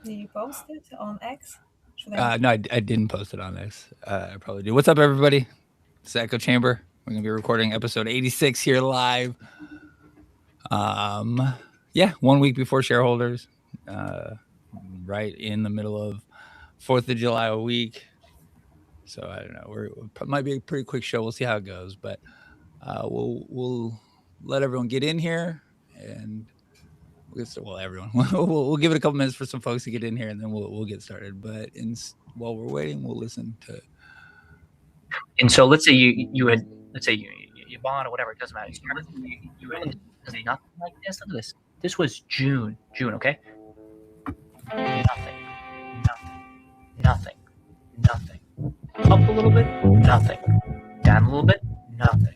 Did you post it on X? Should I? No, I didn't post it on X. I probably do. What's up, everybody? It's the Echo Chamber. We're gonna be recording episode 86 here live. Yeah, 1 week before shareholders, uh, right in the middle of 4th of July week. So I don't know. Might be a pretty quick show. We'll see how it goes, but we'll let everyone get in here and everyone. We'll give it a couple minutes for some folks to get in here, and then we'll get started. But while we're waiting, we'll listen to. And so let's say you bought or whatever, it doesn't matter. You nothing like this. Look at this. This was June, okay? Nothing. Up a little bit, nothing. Down a little bit, nothing.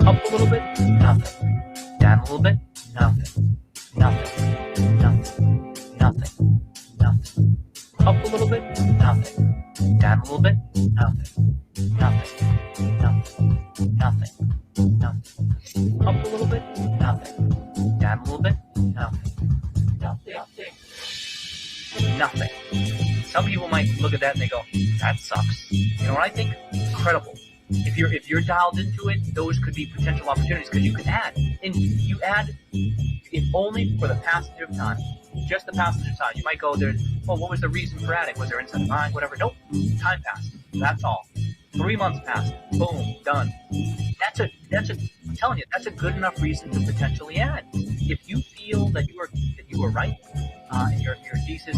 Up a little bit, nothing. Down a little bit, nothing. Up a little bit, nothing. Down a little bit, nothing. Up a little bit, nothing. Down a little bit, nothing. Some people might look at that and they go, that sucks. You know what I think? Incredible. If you're dialed into it, those could be potential opportunities because you can add. And you add if only for the passage of time. Just the passage of time. You might go there, what was the reason for adding? Was there incentive buying? Whatever. Nope. Time passed. That's all. 3 months passed. Boom. Done. I'm telling you, that's a good enough reason to potentially add. If you feel that you are right, and your thesis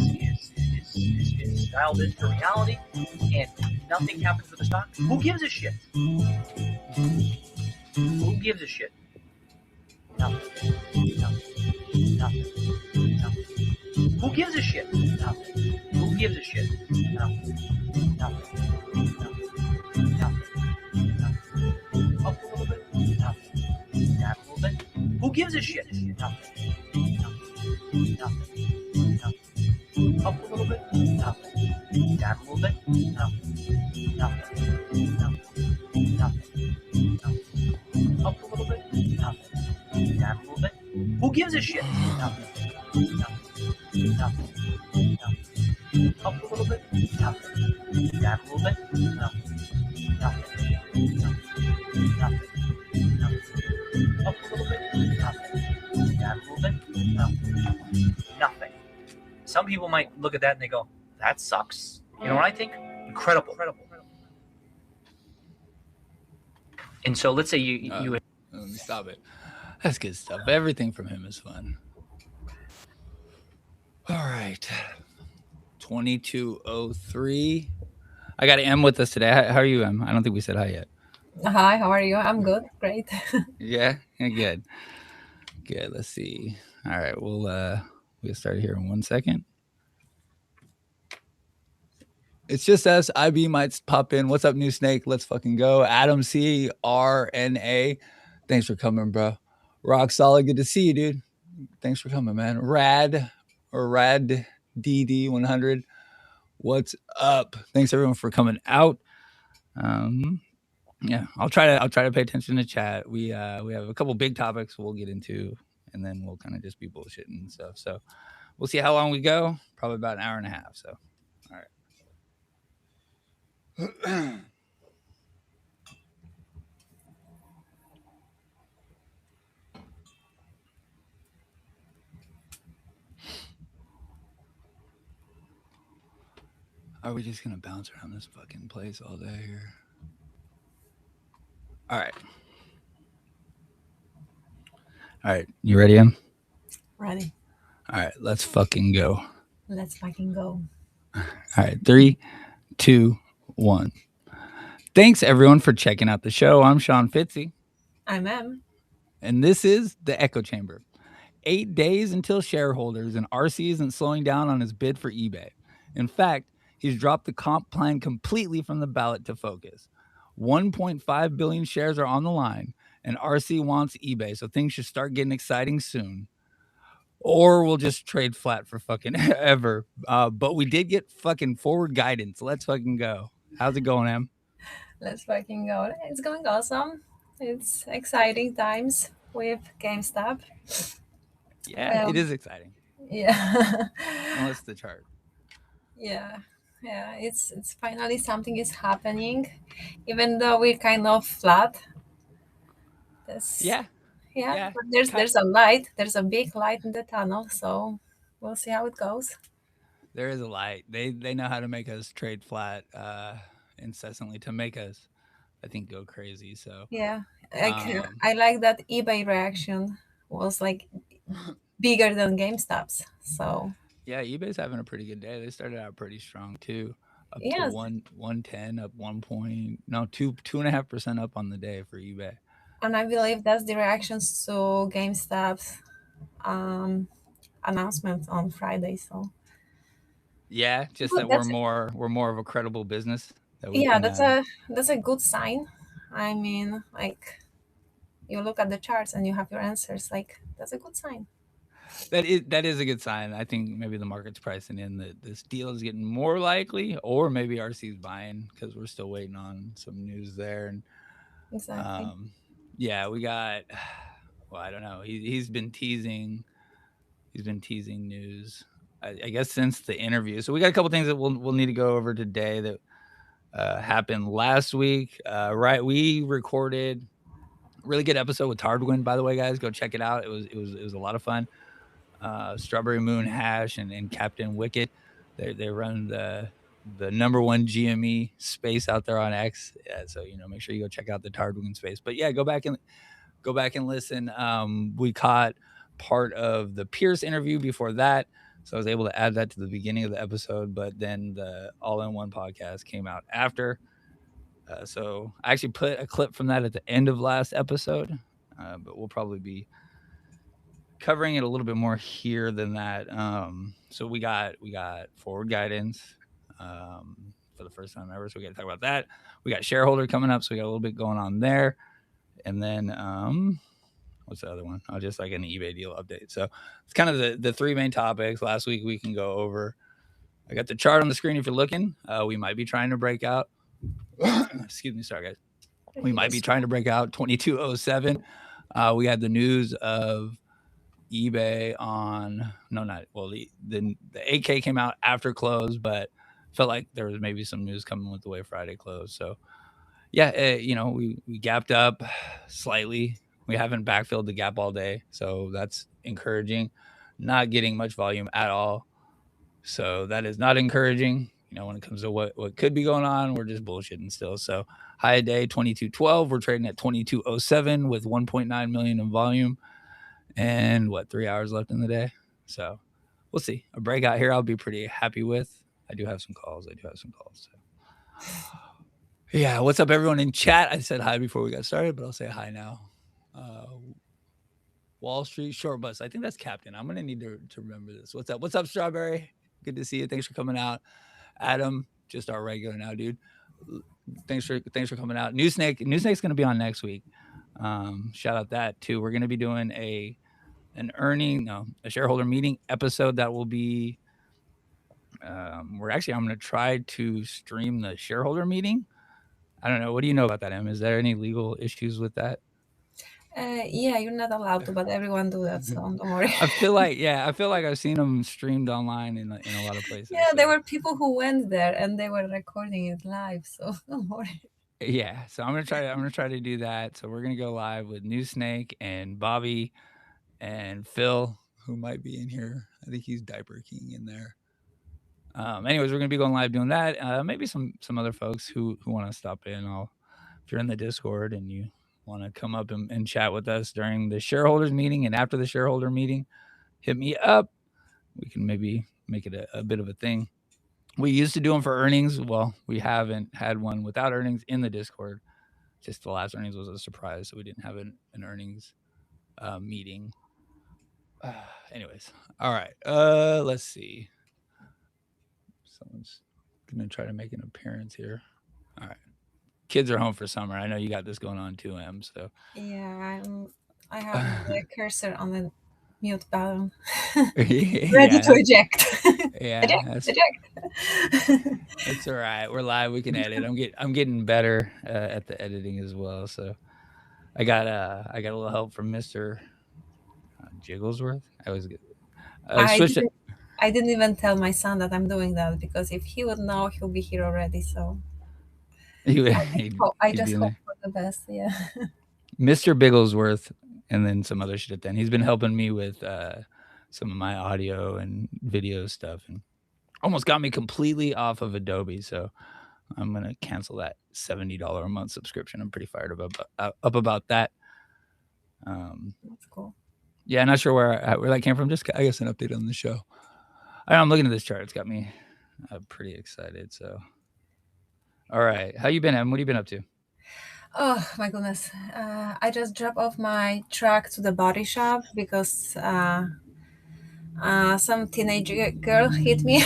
is dialed into reality, and nothing happens with the stock, who gives a shit? Who gives a shit? Nothing. Who gives a shit? Nothing. Who gives a shit? Nothing. Up a little bit? Nothing. Down a little bit? Who gives a shit? Nothing. Up a little bit? Nothing. Down a little bit? Nothing. Up a little bit? Nothing. Down a little bit? Who gives a shit? Nothing. Up a little bit? Nothing. Down a little bit? Nothing. Up a little bit? Nothing. Down a little bit? Nothing. Some people might look at that and they go, that sucks. You know what I think? Incredible. And so let's say you let me stop it. That's good stuff. Everything from him is fun. All right. 2203. I got M with us today. How are you, M? I don't think we said hi yet. Hi, how are you? I'm good. Great. Yeah, good. Good. Let's see. All right, we'll start here in 1 second. It's just us. IB might pop in. What's up, New Snake? Let's fucking go. Adam C, RNA. Thanks for coming, bro. Rock solid. Good to see you, dude. Thanks for coming, man. Rad DD100. What's up? Thanks everyone for coming out. Yeah, I'll try to pay attention to chat. We have a couple big topics we'll get into, and then we'll kind of just be bullshitting and stuff. So we'll see how long we go. Probably about an hour and a half. So, all right. Are we just gonna bounce around this fucking place all day here? All right. All right. You ready, Em? Ready. All right. Let's fucking go. Let's fucking go. All right. 3, 2, 1. Thanks everyone for checking out the show. I'm Sean Fitzzzy. I'm Em. And this is the Echo Chamber. 8 days until shareholders, and RC isn't slowing down on his bid for eBay. In fact, he's dropped the comp plan completely from the ballot to focus. 1.5 billion shares are on the line, and RC wants eBay, so things should start getting exciting soon. Or we'll just trade flat for fucking ever. But we did get fucking forward guidance. Let's fucking go. How's it going, Em? Let's fucking go. It's going awesome. It's exciting times with GameStop. Yeah, Well, it is exciting. yeah. Unless the chart. Yeah, yeah, it's finally something is happening, even though we're kind of flat. This, Yeah, yeah, yeah. but there's Cut. there's a light. There's a big light in the tunnel, so we'll see how it goes. There is a light. They know how to make us trade flat incessantly to make us, I think, go crazy. So Yeah, like um I like that eBay reaction was like bigger than GameStop's. So yeah, eBay's having a pretty good day. They started out pretty strong too. Up to yes, 110, up 1 point, no, 2.5% up on the day for eBay. and I believe that's the reactions to GameStop's um announcement on Friday. So Yeah, just good. that That's we're more of a credible business that we yeah, can that's a good sign. I mean, like you look at the charts and you have your answers. Like that's a good sign. that is a good sign. I think maybe the market's pricing in that this deal is getting more likely, or maybe RC's buying because we're still waiting on some news there. And Exactly. um, yeah, we got. Well, I don't know. He's been teasing. He's been teasing news. I guess since the interview. So we got a couple things that we'll need to go over today that happened last week. Right, we recorded really good episode with Tardwin. By the way, guys, go check it out. It was a lot of fun. Strawberry Moon Hash and Captain Wicket. They run the number one GME space out there on X. So make sure you go check out the Tardwin space. But yeah, go back and listen. We caught part of the Pierce interview before that, so I was able to add that to the beginning of the episode. But then the All in One podcast came out after. So I actually put a clip from that at the end of last episode, but we'll probably be covering it a little bit more here than that. So we got forward guidance for the first time ever. So we got to talk about that. We got shareholder coming up, so we got a little bit going on there. And then what's the other one? Oh, just like an eBay deal update. So it's kind of the three main topics. Last week we can go over. I got the chart on the screen if you're looking. We might be trying to break out. Excuse me, sorry guys. We might be trying to break out 2207. We had the news of eBay on no not well the 8K came out after close, but felt like there was maybe some news coming with the way Friday closed. So yeah, we gapped up slightly. We haven't backfilled the gap all day, so that's encouraging. Not getting much volume at all, so that is not encouraging. When it comes to what could be going on, we're just bullshitting still. So high day 2212, we're trading at 2207 with 1.9 million in volume, and 3 hours left in the day. So we'll see. A breakout here, I'll be pretty happy with. I do have some calls. So. Yeah, what's up, everyone in chat? I said hi before we got started, but I'll say hi now. Uh, Wall Street short bus. I think that's Captain. I'm gonna need to remember this. What's up? What's up, Strawberry? Good to see you. Thanks for coming out. Adam, just our regular now, dude. Thanks for coming out. New Snake's gonna be on next week. Shout out that too. We're gonna be doing a shareholder meeting episode that will be. I'm gonna try to stream the shareholder meeting. I don't know. What do you know about that, Em? Is there any legal issues with that? Yeah, you're not allowed to, but everyone do that, so don't worry. I feel like I've seen them streamed online in a lot of places. Yeah, there So were people who went there and they were recording it live, so don't worry. yeah, so I'm gonna try to do that. So we're gonna go live with New Snake and Bobby and Phil, who might be in here. I think he's Diaper King in there. Anyways, we're gonna be going live doing that. Maybe some other folks who want to stop in. If you're in the Discord and you want to come up and chat with us during the shareholders meeting and after the shareholder meeting, hit me up. We can maybe make it a bit of a thing. We used to do them for earnings. Well, we haven't had one without earnings in the Discord. Just the last earnings was a surprise, so we didn't have an earnings meeting. Anyways, all right. Let's see. Someone's gonna try to make an appearance here. All right. Kids are home for summer. I know you got this going on too, Em. So Yeah, I have the cursor on the mute button, ready to yeah, eject. yeah, Eject, that's eject. it's all right. We're live. We can edit. I'm getting better at the editing as well. So I got a little help from Mister Jigglesworth. I was I switched it. didn't. I didn't even tell my son that I'm doing that because if he would know, he'll be here already. So I He'd be just in hope there. for the best. Yeah, Mr. Bigglesworth, and then some other shit. Then he's been helping me with some of my audio and video stuff, and almost got me completely off of Adobe. So I'm gonna cancel that $70 a month subscription. I'm pretty fired up about that. Um, that's cool. yeah, not sure where that came from. Just I guess an update on the show. I'm looking at this chart. It's got me pretty excited. So, all right, how you been, Em? What have you been up to? Oh my goodness! I just dropped off my truck to the body shop because some teenage girl hit me.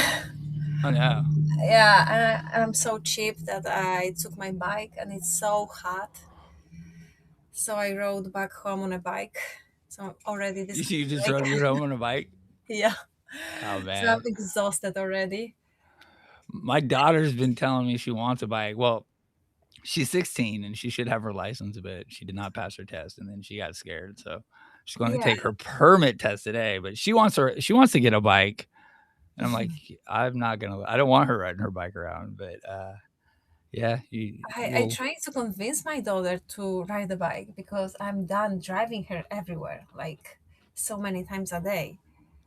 Oh no, Yeah, and I'm so cheap that I took my bike, and it's so hot. So I rode back home on a bike. So I'm already this you just like rode your home on a bike? yeah. Oh So I'm man, exhausted already. my daughter's been telling me she wants a bike. Well, she's 16 and she should have her license, but she did not pass her test, and then she got scared. So she's going to Yeah, take her permit test today. But she wants to get a bike, and I'm like, I'm not gonna. I don't want her riding her bike around. But yeah, I tried to convince my daughter to ride the bike because I'm done driving her everywhere, like so many times a day.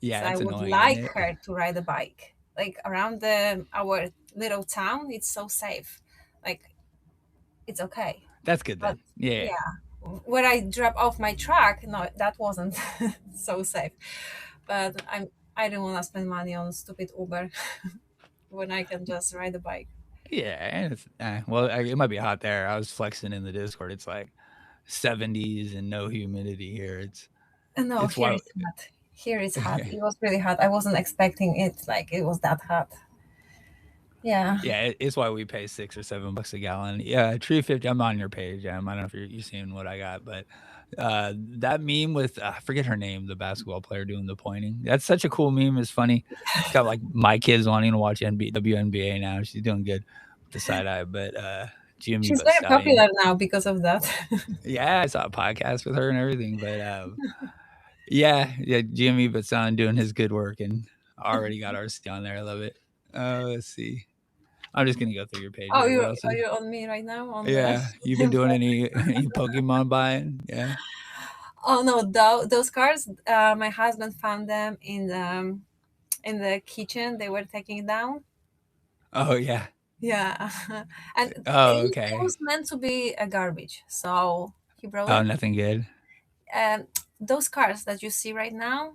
So yeah, I it's would annoying, isn't like it? her to ride a bike. Like around our little town, it's so safe. Like it's okay. That's good But then. Yeah, yeah, where I drop off my truck, no, that wasn't so safe. But I don't want to spend money on stupid Uber when I can just ride a bike. yeah. And well, it might be hot there. I was flexing in the Discord. It's like 70s and no humidity here. No, It's here why. it's hot. Here it's hot. It was really hot. I wasn't expecting it like it was that hot. Yeah. Yeah, it's why we pay $6 or $7 a gallon. Yeah, Tree 50. I'm on your page. I don't know if you're seeing what I got, but that meme with I forget her name, the basketball player doing the pointing. That's such a cool meme. It's funny. It's got like my kids wanting to watch WNBA now. She's doing good with the side eye, but Jimmy She's but very Stallion. popular now because of that. Yeah, I saw a podcast with her and everything, but yeah, Jimmy but Son doing his good work and already got our on there. I love it. Let's see. I'm just gonna go through your page Oh, here. What else are is? you on me right now on the Yeah, you been doing any Pokemon buying? Yeah. Oh no, those cards, my husband found them in the kitchen. They were taking down. Oh yeah. Yeah. And Oh it okay. was meant to be a garbage. So he brought Oh, them. nothing good. Um, those cards that you see right now,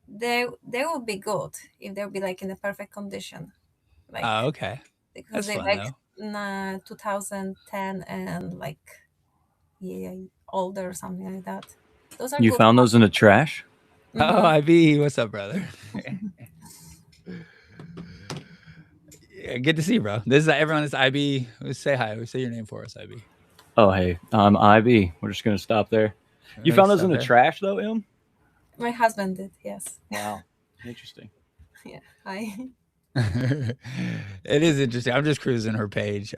they will be good if they'll be like in the perfect condition, like Oh okay. because That's they fun like though. 2010 and like yeah older or something like that. Those are You good found cards. those in the trash? Oh, Mm-hmm. IB, what's up, brother? Yeah, good to see you, bro. This is everyone. This IB. Say hi. Say your name for us, IB. Oh, hey, I'm IB. We're just gonna stop there. You found those in Stop the there. trash, though, Em? My husband did, yes. Wow, interesting. Yeah. Hi. It is interesting. I'm just cruising her page.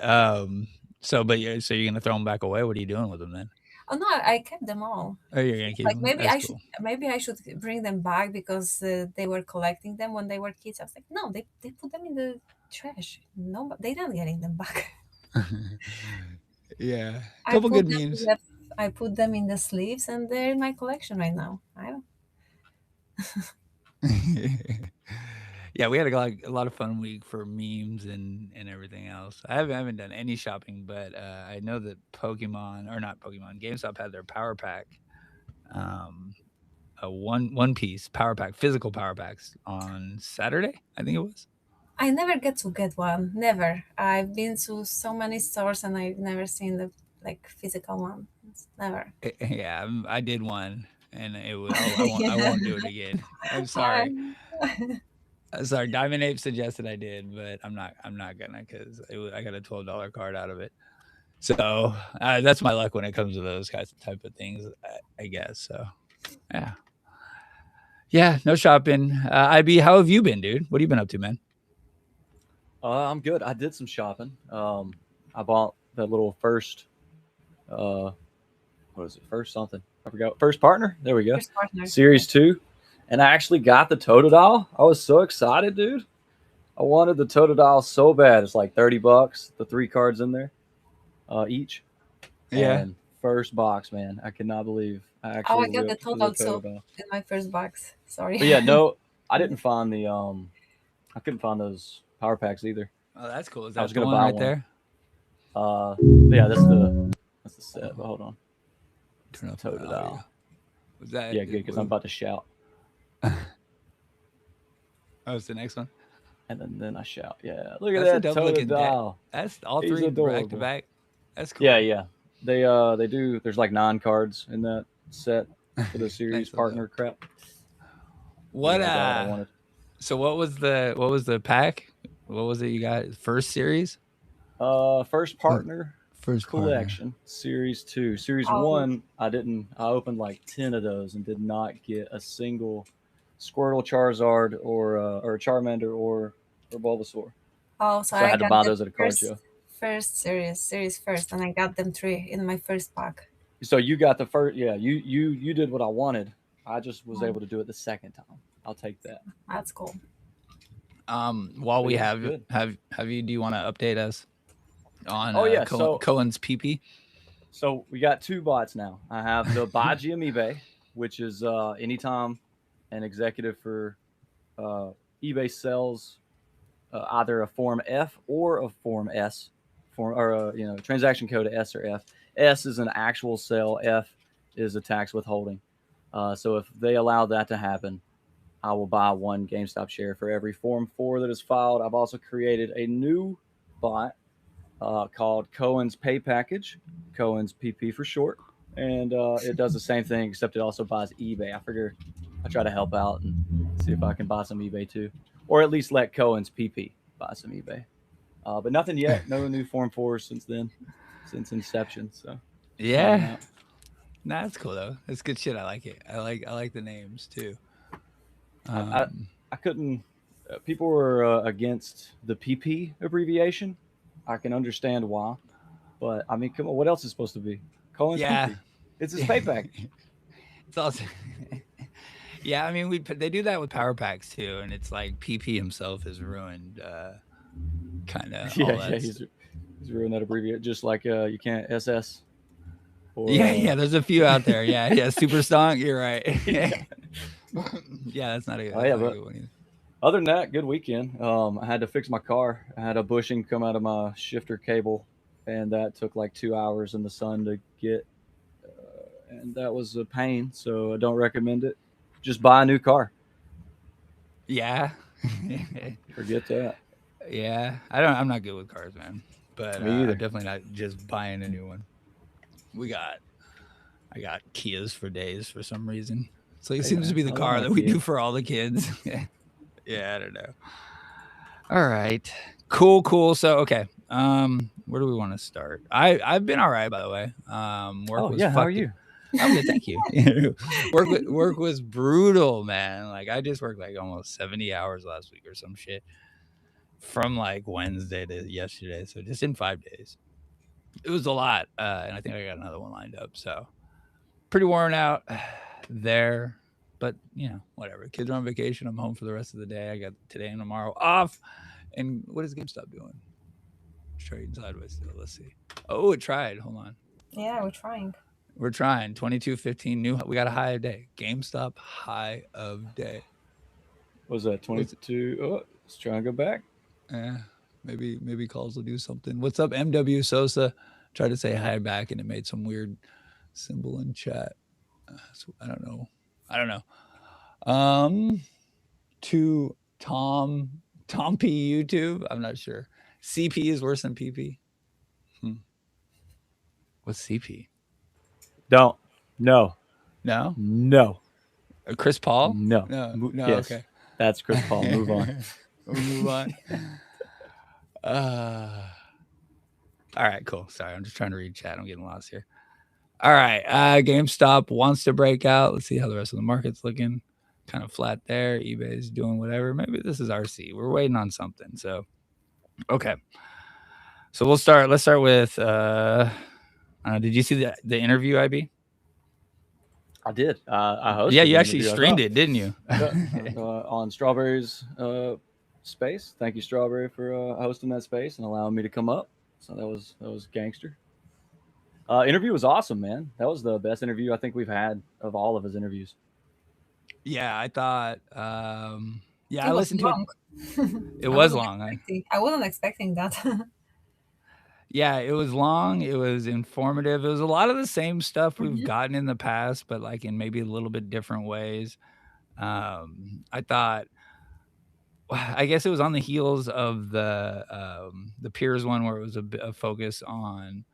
So, but yeah, so you're gonna throw them back away? What are you doing with them then? Oh no, I kept them all. Oh, you're gonna keep Like them? That's cool. maybe I should bring them back because they were collecting them when they were kids. I was like, no, they put them in the trash. No, but they're not getting them back. Yeah, I couple put good them in memes. the I put them in the sleeves, and they're in my collection right now. I don't. Yeah, we had a lot of fun week for memes and everything else. I haven't done any shopping, but I know that Pokemon or not Pokemon, GameStop had their Power Pack, um, a one piece Power Pack, physical Power Packs on Saturday. I think it was. I never get to get one. Never. I've been to so many stores and I've never seen the like physical one. It's never. Yeah, I did one, and it was. I won't. I Yeah. won't do it again. I'm sorry. Um, Sorry. Diamond Ape suggested I did, but I'm not. I'm not gonna because I got a $12 card out of it. So that's my luck when it comes to those kinds of type of things, I guess. So yeah, yeah, no shopping. IB, how have you been, dude? What have you been up to, man? I'm good. I did some shopping. I bought the little first, what is it? First something. I forgot. First partner. There we go. First partner. Series 2. And I actually got the Totodile. I was so excited, dude. I wanted the Totodile so bad. It's like $30. The 3 cards in there, each. Yeah. And first box, man, I cannot believe I Oh, actually I got the ripped the total too Totodile. in my first box. Sorry. But yeah, no, I didn't find the I couldn't find those power packs either. Oh, that's cool. Is I was that the gonna one buy right one. there? Yeah, that's the set. But hold on, it's Turn the up the audio. Totodile. Was that? Yeah, good because I'm about to shout, Oh, it's the next one. and then I shout. Yeah, look at That's a that dope looking deck. Totodile. That's all He's 3 back to adorable. back. That's cool. Yeah, yeah. They do. There's like 9 cards in that set for the series Nice little partner crap. What Yeah, I got what I wanted. So what was the pack? What was it you got? First series? First partner First partner. collection, series 2. Series Oh. 1, I opened like 10 of those and did not get a single Squirtle, Charizard, or Charmander or Bulbasaur. Oh, So I had to got buy the those at a card show. first series first, and I got them 3 in my first pack. So you got the first, yeah. You did what I wanted. I just was able to do it the second time. I'll take that. That's cool. While we yeah, have good. you, do you want to update us on Oh, yeah, Cohen's PP? So we got 2 bots now. I have the Buy GM eBay, which is anytime an executive for eBay sells either a Form F or a Form S, or a transaction code S or F. S is an actual sale. F is a tax withholding. So if they allow that to happen, I will buy 1 GameStop share for every Form 4 that is filed. I've also created a new bot called Cohen's Pay Package, Cohen's PP for short, and it does the same thing except it also buys eBay. I figure I try to help out and see if I can buy some eBay too, or at least let Cohen's PP buy some eBay. But nothing yet. No new Form 4s since inception. So yeah, nah, that's cool though. That's good shit. I like it. I like the names too. I couldn't. People were against the PP abbreviation. I can understand why, but I mean, come on, what else is supposed to be? Cohen's PP. It's his pay pack. It's also. Yeah, I mean, they do that with power packs too, and it's like PP himself has ruined kind of. Yeah, he's ruined that abbreviation. Just like you can't SS. Or, yeah. There's a few out there. Yeah, Super Stonk. You're right. Yeah, that's not a good one either. Other than that, good weekend. I had to fix my car. I had a bushing come out of my shifter cable, and that took like 2 hours in the sun to get, and that was a pain. So I don't recommend it. Just buy a new car. Yeah. Forget that. Yeah, I'm not good with cars, man. But Me either. I'm definitely not just buying a new one. I got Kias for days for some reason. So it seems to be the car that we do for all the kids. Yeah, I don't know. All right. Cool. So, okay. Where do we want to start? I've been all right, by the way. How are you? I'm good, thank you. Work was brutal, man. Like I just worked like almost 70 hours last week or some shit. From like Wednesday to yesterday. So just in 5 days. It was a lot. And I think I got another one lined up. So pretty worn out there. But, whatever. Kids are on vacation. I'm home for the rest of the day. I got today and tomorrow off. And what is GameStop doing? Trading sideways still. Let's see. Oh, it tried. Hold on. Yeah, we're trying. We're trying. 22.15 new. We got a high of day. GameStop high of day. What was that? 22? Oh, let's try and go back. Maybe calls will do something. What's up, MW Sosa? Tried to say hi back and it made some weird symbol in chat. So I don't know. To Tom P YouTube. I'm not sure. CP is worse than PP. What's CP? Don't. No. Chris Paul? No. Yes, okay. That's Chris Paul. Move on. We'll move on. All right, cool. Sorry, I'm just trying to read chat. I'm getting lost here. All right, GameStop wants to break out. Let's see how the rest of the market's looking. Kind of flat there. eBay's doing whatever. Maybe this is RC. We're waiting on something. So, okay. So we'll start. Let's start with. Did you see the interview, IB? I did. I Yeah, hosted you the actually interview. I streamed thought. it, didn't you? Yeah, on Strawberry's space. Thank you, Strawberry, for hosting that space and allowing me to come up. So that was gangster. Interview was awesome, man. That was the best interview I think we've had of all of his interviews. Yeah, I thought. Yeah, It I was listened to it. long. It was long. I wasn't expecting that. Yeah, it was long. It was informative. It was a lot of the same stuff we've Mhm. gotten in the past, but like in maybe a little bit different ways. I thought, I guess it was on the heels of the Peers one where it was a focus on.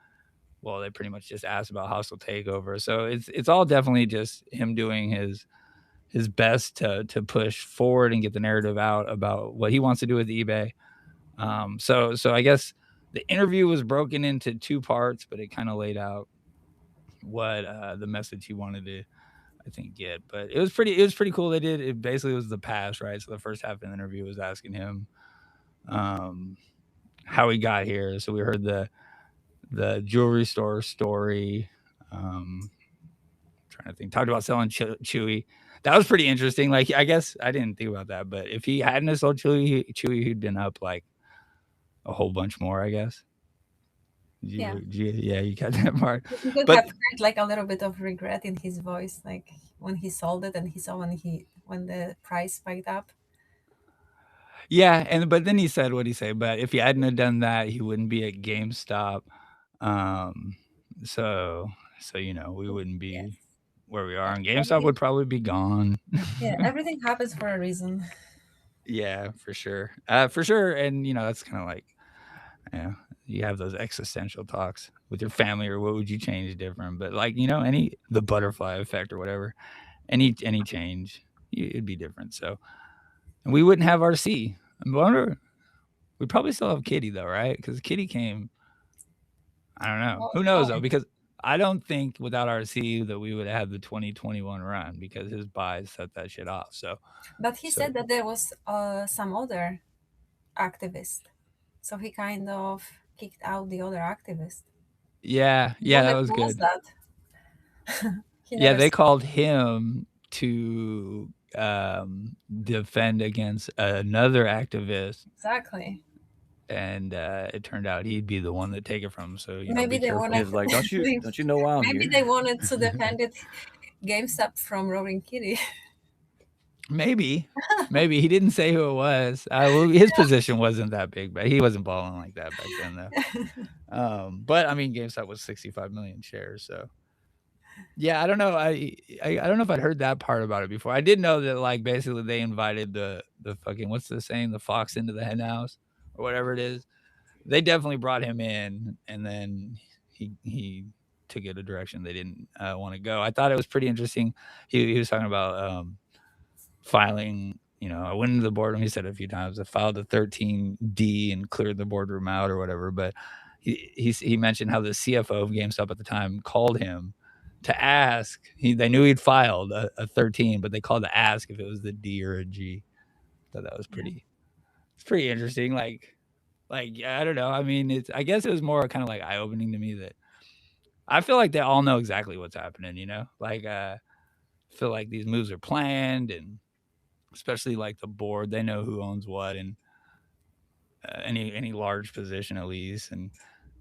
Well, they pretty much just asked about hostile takeover. So it's all definitely just him doing his best to push forward and get the narrative out about what he wants to do with eBay. So I guess the interview was broken into two parts, but it kind of laid out what the message he wanted to, I think, get. But it was pretty cool. They did it. Basically was the past, right? So the first half of the interview was asking him um, how he got here. So we heard the jewelry store story. Trying to think, talked about selling Chewy. That was pretty interesting. Like, I guess I didn't think about that, but if he hadn't have sold Chewy, he'd been up like a whole bunch more, I guess. Yeah. Yeah, you got that part. You could But have heard like a little bit of regret in his voice, like when he sold it and he saw when the price spiked up. yeah, but then he said what he said. But if he hadn't have done that, he wouldn't be at GameStop. Um, so we wouldn't Yes. be where we are, and GameStop Everything, would probably be gone. yeah, everything happens for a reason. Yeah, for sure. And that's kind of like, yeah, you have those existential talks with your family, or what would you change different? But like, any the butterfly effect or whatever, any change, it'd be different. So, and we wouldn't have RC. I wonder, we'd probably still have Kitty though, right? Because Kitty came. I don't know. Oh, Who knows though? oh. Because I don't think without RC that we would have had the 2021 run because his buys set that shit off. But he So said that there was some other activist, so he kind of kicked out the other activist. I yeah, that wonder was who was good. that. He Yeah, never they said. called him to defend against another activist, Exactly. and it turned out he'd be the one that take it from. So Maybe be they He wanted. careful. was like, "Don't you know why I'm Maybe here?" they wanted to defend it GameStop from Roaring Kitty. Maybe, maybe he didn't say who it was. Well, his position wasn't that big, but he wasn't balling like that back then, though. But I mean, GameStop was 65 million shares, so yeah, I don't know. I don't know if I'd heard that part about it before. I did know that like basically they invited the fucking, what's the saying, the fox into the hen house or whatever it is. They definitely brought him in, and then he took it a direction they didn't want to go. I thought it was pretty interesting. He was talking about filing. I went into the boardroom. He said a few times I filed a 13D and cleared the boardroom out or whatever. But he mentioned how the CFO of GameStop at the time called him to ask. They knew he'd filed a 13, but they called to ask if it was the D or a G. Thought that was Yeah. pretty. It's pretty interesting. Yeah, I don't know. I mean, I guess it was more kind of like eye opening to me that I feel like they all know exactly what's happening. Like I feel like these moves are planned, and especially like the board, they know who owns what, and any large position at least, and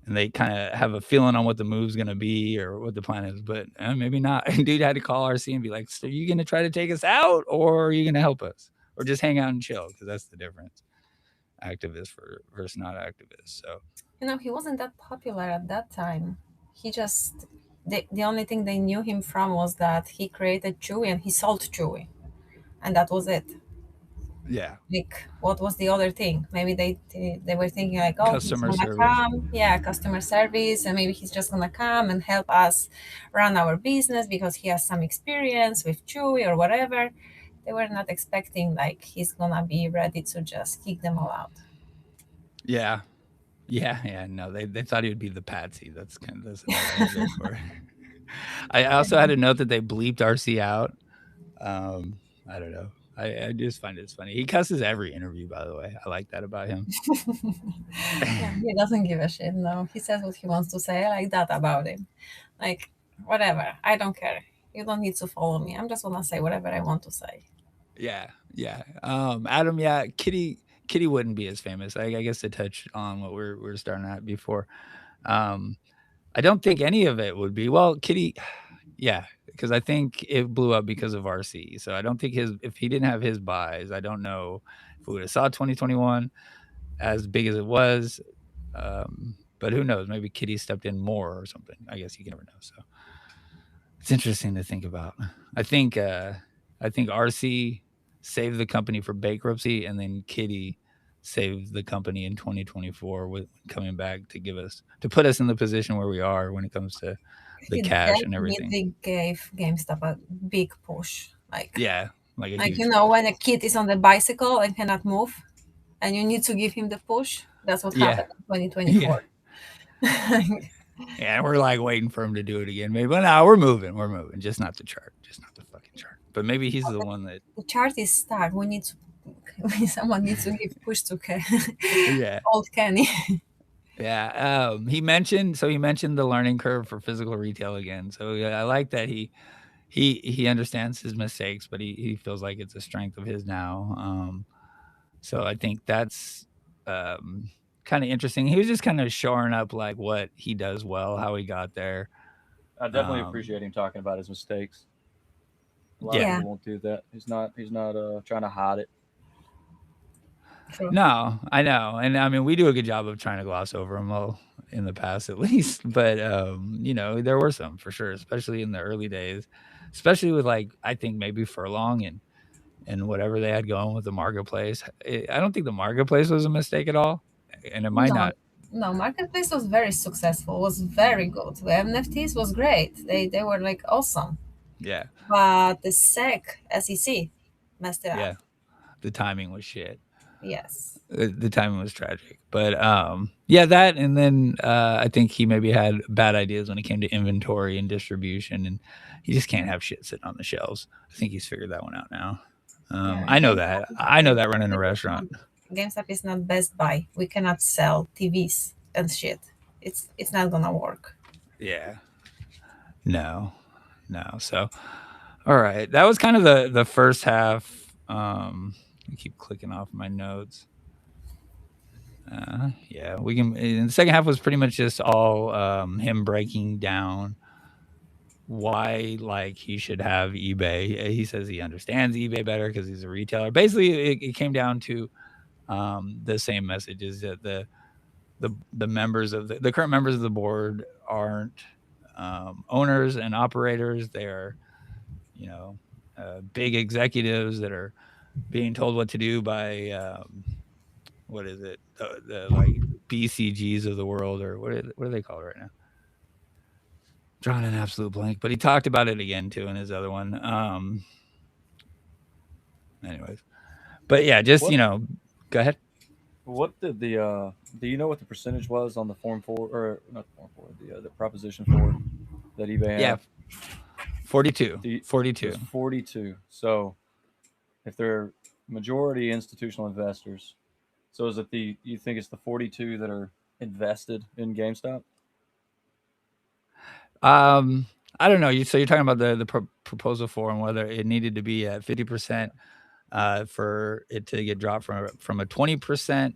they kind of have a feeling on what the move's gonna be or what the plan is, but maybe not. And dude had to call RC and be like, "So are you gonna try to take us out, or are you gonna help us, or just hang out and chill?" Because that's the difference, activist versus not activist. So He wasn't that popular at that time. He just the only thing they knew him from was that he created Chewy and he sold Chewy, and that was it. yeah, Like, what was the other thing? Maybe they were thinking like, oh, he's customer gonna service. come, yeah, customer service, and maybe he's just gonna come and help us run our business because he has some experience with Chewy or whatever. They were not expecting like he's gonna be ready to just kick them all out. Yeah, yeah. No, they thought he would be the patsy. That's another joke for it. I also had to note that they bleeped RC out. I don't know. I just find it's funny. He cusses every interview, by the way. I like that about him. Yeah, he doesn't give a shit. No, he says what he wants to say. I like that about him. Like, whatever. I don't care. You don't need to follow me. I'm just gonna say whatever I want to say. Yeah, yeah. Adam, yeah, Kitty wouldn't be as famous. I guess to touch on what we're starting at before. Um, I don't think any of it would be. Well, Kitty, yeah, because I think it blew up because of RC. So I don't think his if he didn't have his buys, I don't know if we would have saw 2021 as big as it was. But who knows? Maybe Kitty stepped in more or something. I guess you can never know. So it's interesting to think about. I think uh, I think RC saved the company for bankruptcy, and then Kitty saved the company in 2024 with coming back to give us to put us in the position where we are when it comes to the He cash and everything. definitely gave GameStop a big push. Yeah, like a Like huge push. when a kid is on the bicycle and cannot move, and you need to give him the push. That's what Yeah, happened in yeah, 2024. yeah. We're like waiting for him to do it again. Maybe, but no, we're moving. We're moving. Just not the chart. Just not the fucking chart. But maybe he's the one that. The chart is stuck. We need to. Someone needs to give push to Yeah. old Kenny. Yeah, he mentioned the learning curve for physical retail again. So yeah, I like that he understands his mistakes, but he feels like it's a strength of his now. So I think that's um, kind of interesting. He was just kind of shoring up like what he does well, how he got there. I definitely Um, appreciate him talking about his mistakes. A lot of yeah, Yeah, people won't do that. He's not trying to hide it. true. no, I know, and I mean we do a good job of trying to gloss over them well in the past at least, but there were some for sure, especially in the early days, especially with like I think maybe Furlong and whatever they had going with the marketplace. I don't think the marketplace was a mistake at all, and it might No, not. no. Marketplace was very successful. Was very good. The NFTs was great. They were like awesome. Yeah, But the SEC messed it up. yeah, the timing was shit. Yes. The timing was tragic, but yeah, that and then I think he maybe had bad ideas when it came to inventory and distribution, and he just can't have shit sitting on the shelves. I think he's figured that one out now. Yeah. I know that. I know that running a restaurant. GameStop is not Best Buy. We cannot sell TVs and shit. It's not gonna work. Yeah, no, no. So, all right, that was kind of the first half. I keep clicking off my notes. Yeah, we can. And the second half was pretty much just all him breaking down why like he should have eBay. He says he understands eBay better because he's a retailer. Basically, it came down to the same message: is that the members of the current members of the board aren't owners and operators. They're you know big executives that are being told what to do by what is it the like BCGs of the world or what are they called right now? Drawing an absolute blank, but he talked about it again too in his other one. Anyways, but yeah, just What go ahead. what did the do you know what the percentage was on the Form 4 or not the Form 4, the Proposition 4 that eBay Yeah, had? 42, Do you, it was 42. 42. So if they're majority institutional investors, so is it the you think it's the 42 that are invested in GameStop? Um, I don't know. So you're talking about the proposal for and whether it needed to be at 50% for it to get dropped from a 20%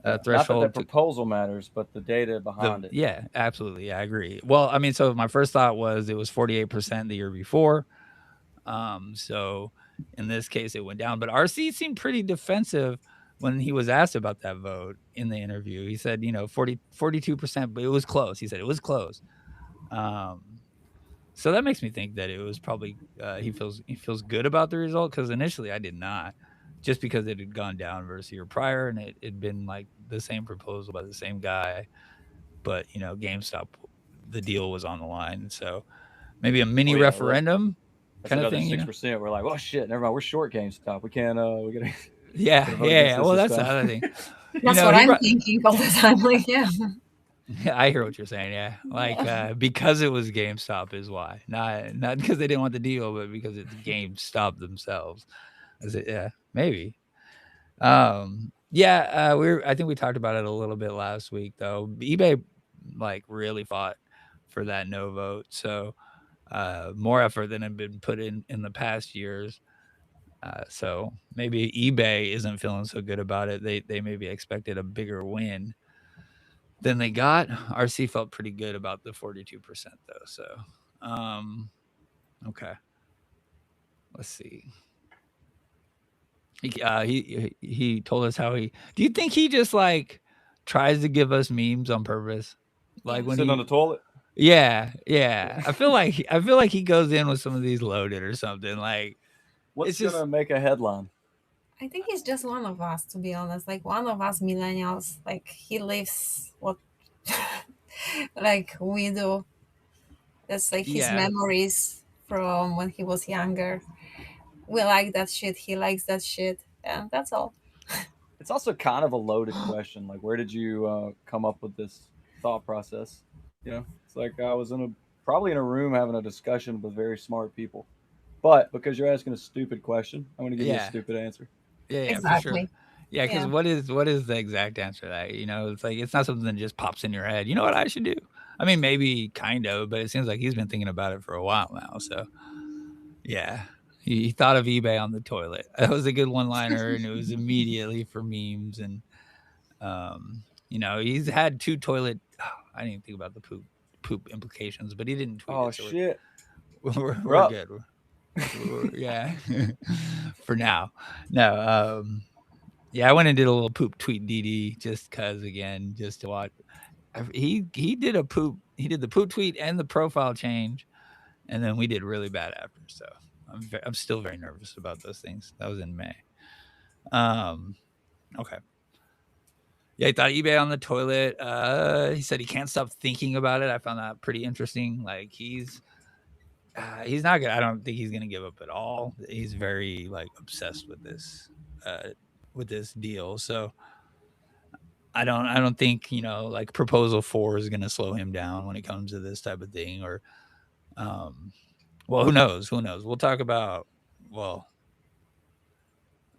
Yeah. Not that threshold to proposal matters, but the data the behind it. yeah, absolutely. Yeah, I agree. Well, I mean, so my first thought was it was 48% the year before. So in this case, it went down. But RC seemed pretty defensive when he was asked about that vote in the interview. He said, 42%, but it was close. He said it was close. Um, so that makes me think that it was probably he feels good about the result because initially I did not, just because it had gone down versus the year prior and it had been like the same proposal by the same guy, but GameStop, the deal was on the line, so maybe a Oh mini yeah, well, referendum that's kind of another thing, 6%. We're like, well, shit, never mind. We're short GameStop. We can't. We gotta Yeah, gotta vote yeah, against yeah. this Well, this that's the time. other thing. That's what He I'm brought. thinking all the time. Like, yeah, Yeah, I hear what you're saying. Yeah, like yeah. because it was GameStop is why, not because they didn't want the deal, but because it's GameStop themselves. I said, yeah, maybe. Yeah, I think we talked about it a little bit last week though. eBay like really fought for that no vote. So more effort than had been put in the past years. So maybe eBay isn't feeling so good about it. They maybe expected a bigger win than they got. RC felt pretty good about the 42% though. So um, okay, let's see. He told us how he. Do you think he just like tries to give us memes on purpose? Like when Yes. Sitting on the he. toilet. Yeah, yeah. I feel like he goes in with some of these loaded or something. Like it's What's just gonna make a headline? I think he's just one of us, to be honest. Like one of us millennials. Like he lives what like we do. That's like his yeah. memories from when he was younger. We like that shit. He likes that shit. And that's all. It's also kind of a loaded question. Like, where did you come up with this thought process? You know, it's like I was probably in a room having a discussion with very smart people. But because you're asking a stupid question, I'm going to give you a Yeah. stupid answer. Yeah, for sure. Exactly. Yeah, because Yeah. what is the exact answer to that? It's like it's not something that just pops in your head. You know what I should do? I mean, maybe kind of, but it seems like he's been thinking about it for a while now. So yeah, he thought of eBay on the toilet. That was a good one liner, and it was immediately for memes. And he's had two toilet. I didn't even think about the poop implications, but he didn't tweet Oh it, so shit, we're we're up. good. Yeah, for now. No, yeah, I went and did a little poop tweet DD just cause again, just to watch. He did a poop. He did the poop tweet and the profile change, and then we did really bad after. So I'm still very nervous about those things. That was in May. Um, okay. Yeah, he thought eBay on the toilet. He said he can't stop thinking about it. I found that pretty interesting. Like he's not gonna. I don't think he's gonna give up at all. He's very like obsessed uh, with this deal. So I don't think like proposal 4 is going to slow him down when it comes to this type of thing. Or um well, who knows, we'll talk about. Well,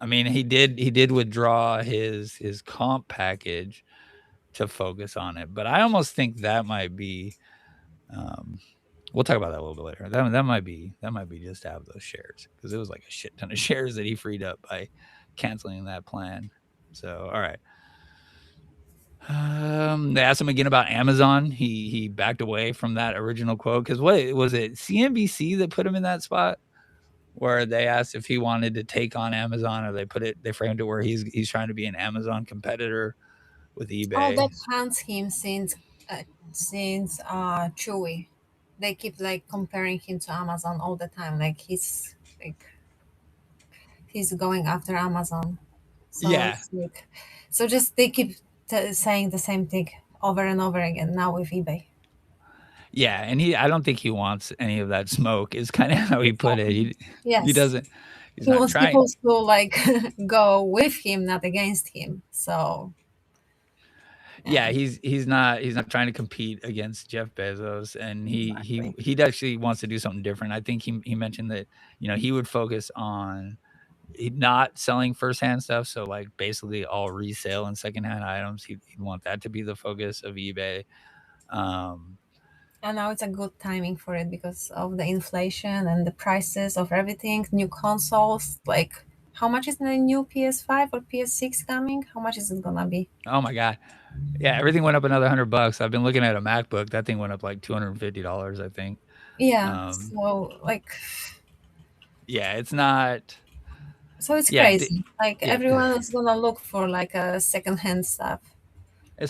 I mean, he did withdraw his comp package to focus on it, but I almost think that might be um we'll talk about that a little bit later. That might be just to have those shares, because it was like a shit ton of shares that he freed up by canceling that plan. So all right. They asked him again about Amazon. He backed away from that original quote, because what was it? CNBC that put him in that spot where they asked if he wanted to take on Amazon, or they framed it where he's trying to be an Amazon competitor with Oh, eBay. that haunts him since Chewy. They keep like comparing him to Amazon all the time. He's going after Amazon. So Yeah, it's like so just they keep saying the same thing over and over again now with eBay. yeah, and I don't think he wants any of that smoke. Is kind of how he put it. Exactly. He Yes. doesn't. He's He not wants trying. people to like go with him, not against him. So Yeah, yeah, he's not trying to compete against Jeff Bezos, and he he exactly. he actually wants to do something different. I think he mentioned that he would focus on not selling firsthand stuff, so like basically all resale and secondhand items. He'd want that to be the focus of eBay. Um, And now it's a good timing for it because of the inflation and the prices of everything. New consoles, like how much is the new PS5 or PS6 coming? How much is it gonna be? oh my god, yeah, everything went up another $100. I've been looking at a MacBook. That thing went up like $250, I think. Yeah, Um, so like yeah, it's not. so it's Yeah, crazy. Like yeah, everyone is gonna look for like a secondhand stuff.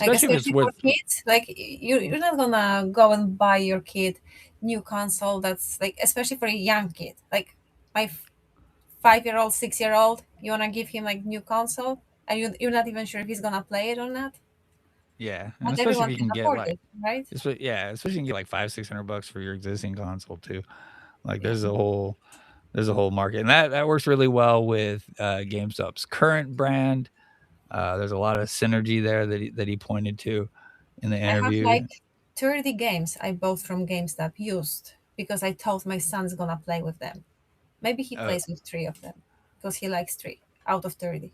Like especially if it's especially for worth. kids, like you're not gonna go and buy your kid new console that's like especially for a young kid. Like my 5-year-old, 6-year-old, you wanna give him like new console and you're not even sure if he's gonna play it or not. Yeah, and Not especially if everyone you can can get afford like. it, right? Especially you can get like $500-600 for your existing console too. Like Yeah. there's a whole market, and that works really well with GameStop's current brand. There's a lot of synergy there that he pointed to in the I have interview. like 30 games I bought from GameStop used because I told my son's gonna play with them. Maybe he Uh, plays with 3 of them because he likes 3 out of 30.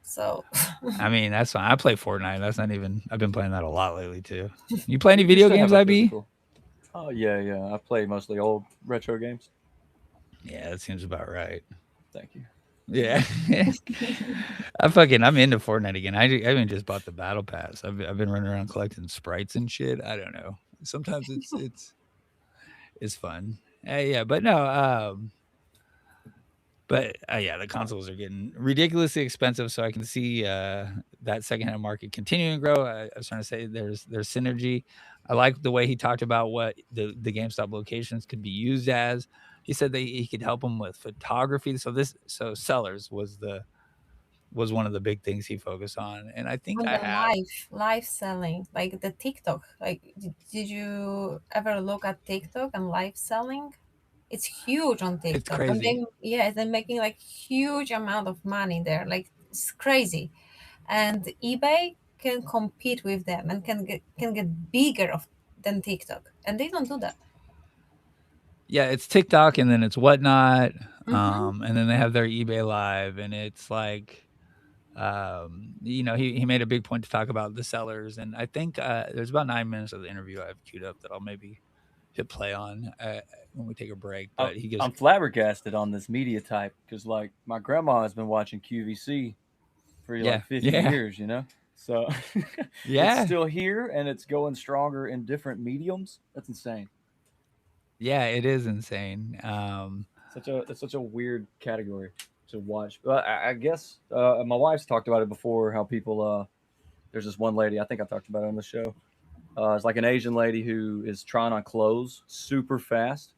So I mean, that's fine. I play Fortnite. That's not even. I've been playing that a lot lately too. You play any You video should have games, a IB? physical. Oh yeah. I play mostly old retro games. Yeah, that seems about right. Thank you. Yeah. I'm into Fortnite again. I even just bought the battle pass. I've been running around collecting sprites and shit. I don't know. Sometimes it's fun. Yeah, but no, but yeah, the consoles are getting ridiculously expensive, so I can see that secondhand market continuing to grow. I was trying to say there's synergy. I like the way he talked about what the GameStop locations could be used as. He said that he could help them with photography. So sellers was one of the big things he focused on, and I think And I the have. live selling, like the TikTok. Like, did you ever look at TikTok and live selling? It's huge on It's TikTok, and crazy. then yeah, they're making like huge amount of money there. Like it's crazy, and eBay can compete with them and can get bigger than TikTok, and they don't do that. Yeah, it's TikTok and then it's Whatnot, Mm-hmm. and then they have their eBay Live, and it's like, he made a big point to talk about the sellers, and I think there's about 9 minutes of the interview I've queued up that I'll maybe hit play on when we take a break. I'm, But he gives, I'm flabbergasted on this media type because like my grandma has been watching QVC for yeah, like 50 yeah, years, you know. So it's yeah, still here and it's going stronger in different mediums. That's insane. yeah, it is insane. It's such a weird category to watch. But I guess my wife's talked about it before. How people there's this one lady I think I talked about it on the show. It's like an Asian lady who is trying on clothes super fast,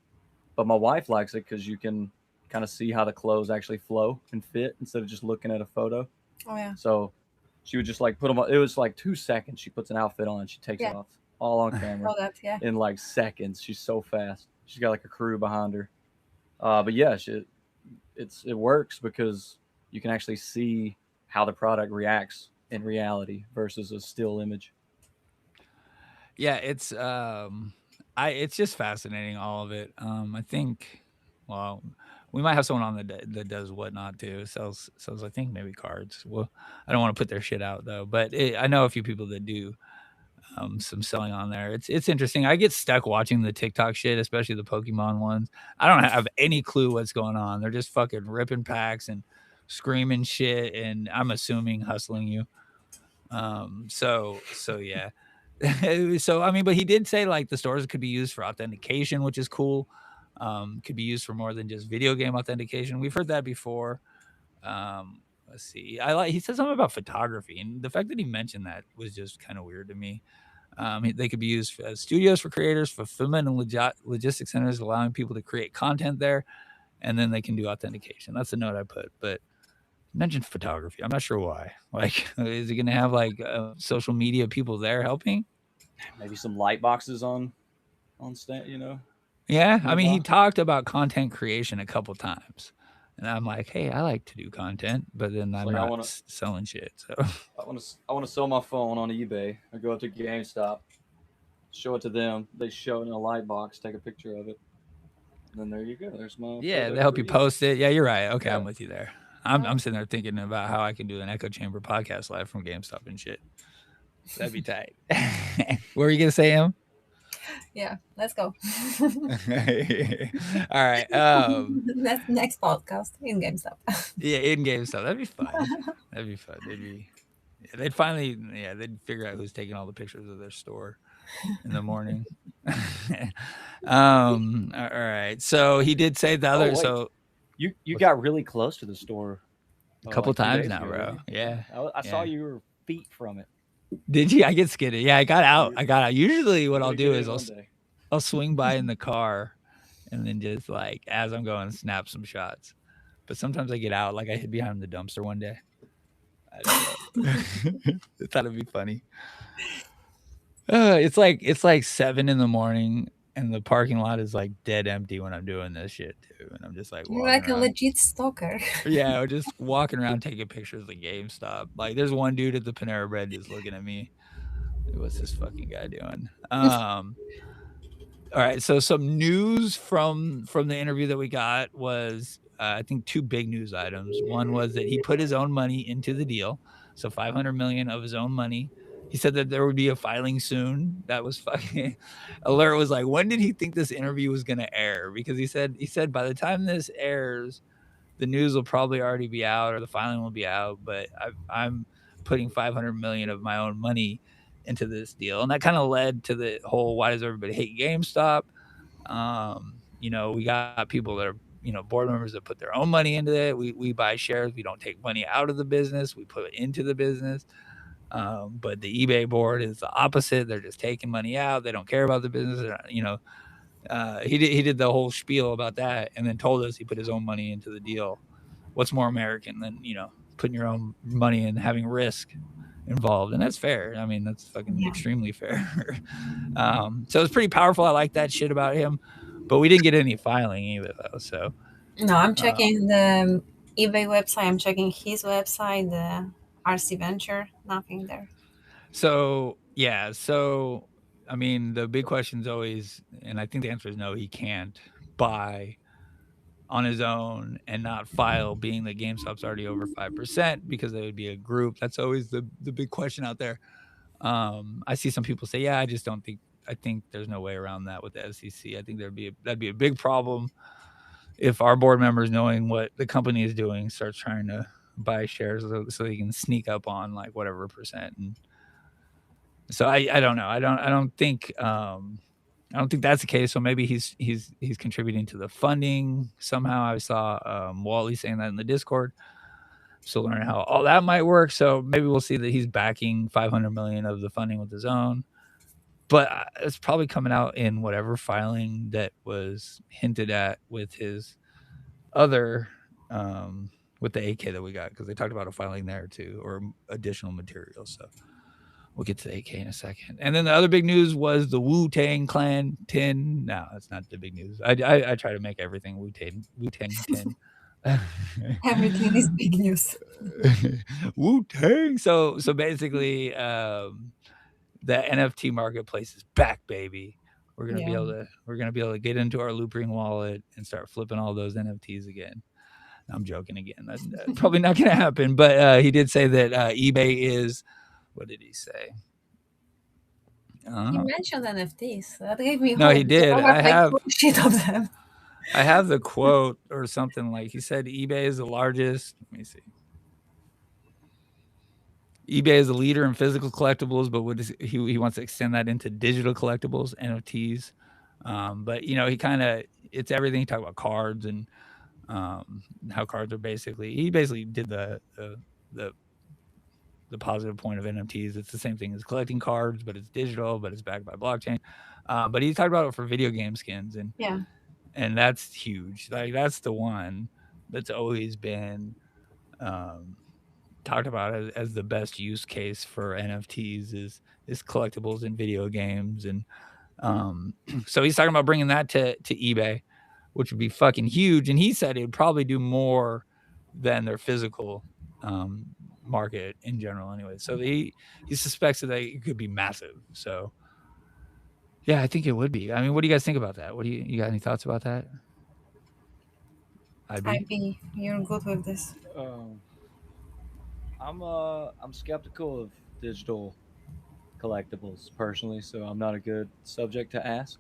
but my wife likes it because you can kind of see how the clothes actually flow and fit instead of just looking at a photo. Oh yeah, So she would just like put them on. It was like 2 seconds. She puts an outfit on and she takes it yeah. off all on camera Oh that yeah. in like seconds. She's so fast. She's got like a crew behind her. But yeah, it works because you can actually see how the product reacts in reality versus a still image. yeah, it's just fascinating, all of it. I think, well, we might have someone on that does Whatnot too. Sells I think maybe cards. Well, I don't want to put their shit out though, but I know a few people that do some selling on there. It's interesting. I get stuck watching the TikTok shit, especially the Pokemon ones. I don't have any clue what's going on. They're just fucking ripping packs and screaming shit, and I'm assuming hustling you. So yeah. So I mean, but he did say like the stores could be used for authentication, which is cool. Could be used for more than just video game authentication. We've heard that before. Let's see. He said something about photography, and the fact that he mentioned that was just kind of weird to me. They could be used as studios for creators, fulfillment and logistics centers, allowing people to create content there, and then they can do authentication. That's the note I put. But mentioned photography. I'm not sure why. Like, is he going to have like social media people there helping? Maybe some light boxes on stand, you know, Yeah, I mean, he nearby. talked about content creation a couple times, and I'm like, hey, I like to do content, but then It's I'm like not selling shit. So I want to sell my phone on eBay. I go up to GameStop, show it to them. They show it in a light box, take a picture of it, and then there you go. There's my yeah, they photo help for you eBay. post it. Yeah, you're right. Okay, I'm Yeah. with you there. Oh, I'm sitting there thinking about how I can do an echo chamber podcast live from GameStop and shit. That'd be tight. What were you gonna say, Em? yeah. Let's go. All right. Next podcast in GameStop. Yeah, in-game stuff. That'd be fun. That'd be fun. Yeah, they'd finally, yeah, they'd figure out who's taking all the pictures of their store in the morning. All right. So he did say the Oh other. wait, So you what's got really close to the store a couple like two times days now, ago, didn't bro. you? Yeah, I saw yeah. you were feet from it. Did you? I get skidded. Yeah, I got out. You, I got out. Usually, you're what I'll gonna do get is in one day. I'll swing by in the car, and then just like as I'm going, snap some shots. But sometimes I get out. Like I hid behind the dumpster one day. I don't know. I thought it'd be funny. It's like 7 in the morning, and the parking lot is like dead empty when I'm doing this shit too, and I'm just like You're walking like a around. legit stalker. Yeah, or just walking around taking pictures of the GameStop. Like, there's one dude at the Panera Bread just looking at me. What's this fucking guy doing? All right. So some news from the interview that we got was, I think, two big news items. One was that he put his own money into the deal, so 500 million of his own money He said that there would be a filing soon. That was fucking alert was like, when did he think this interview was gonna air? Because he said by the time this airs, the news will probably already be out or the filing will be out. But I'm putting 500 million of my own money into this deal, and that kind of led to the whole why does everybody hate GameStop? We got people that are board members that put their own money into it. We buy shares. We don't take money out of the business. We put it into the business. But the eBay board is the opposite. They're just taking money out. They don't care about the business. He did the whole spiel about that, and then told us he put his own money into the deal. What's more American than putting your own money and having risk involved? And that's fair. I mean, that's fucking Yeah. extremely fair. So it's pretty powerful. I like that shit about him, but we didn't get any filing either, though. So No, I'm checking the eBay website. I'm checking his website, the RC Venture. Nothing there. So yeah, so I mean, the big question's always, and I think the answer is no, he can't buy on his own and not file, being that GameStop's already over 5% because they would be a group. That's always the big question out there. I see some people say, yeah, I just don't think. I think there's no way around that with the SEC. I think that'd be a big problem if our board members, knowing what the company is doing, starts trying to buy shares so they can sneak up on like whatever percent. And so I don't know. I don't think that's the case. So maybe he's contributing to the funding somehow. I saw Wally saying that in the Discord. So learning how all that might work. So maybe we'll see that he's backing 500 million of the funding with his own. But it's probably coming out in whatever filing that was hinted at with his other with the AK that we got, because they talked about a filing there too, or additional materials. So we'll get to the AK in a second. And then the other big news was the Wu-Tang Clan tin. No, that's not the big news. I try to make everything Wu-Tang tin. Everything is big news. Wu-Tang. So basically, the NFT marketplace is back, baby. We're gonna be able to get into our Loopring wallet and start flipping all those NFTs again. I'm joking again. That's probably not gonna happen. But he did say that eBay is. What did he say? He mentioned NFTs. That gave me No, hope. he did. I have like shit of them. I have the quote or something, like he said eBay is the largest. Let me see. eBay is a leader in physical collectibles, but he wants to extend that into digital collectibles, NFTs. But he kind of, it's everything. He talked about cards and how cards are he basically did the positive point of NFTs. It's the same thing as collecting cards, but it's digital, but it's backed by blockchain. But he talked about it for video game skins, and that's huge. Like that's the one that's always been talked about as the best use case for NFTs is collectibles in video games. And so he's talking about bringing that to eBay, which would be fucking huge. And he said it would probably do more than their physical market in general anyway. So he suspects that it could be massive. So yeah, I think it would be. I mean, what do you guys think about that? You got any thoughts about that? IB, you're good with this. I'm skeptical of digital collectibles personally, so I'm not a good subject to ask.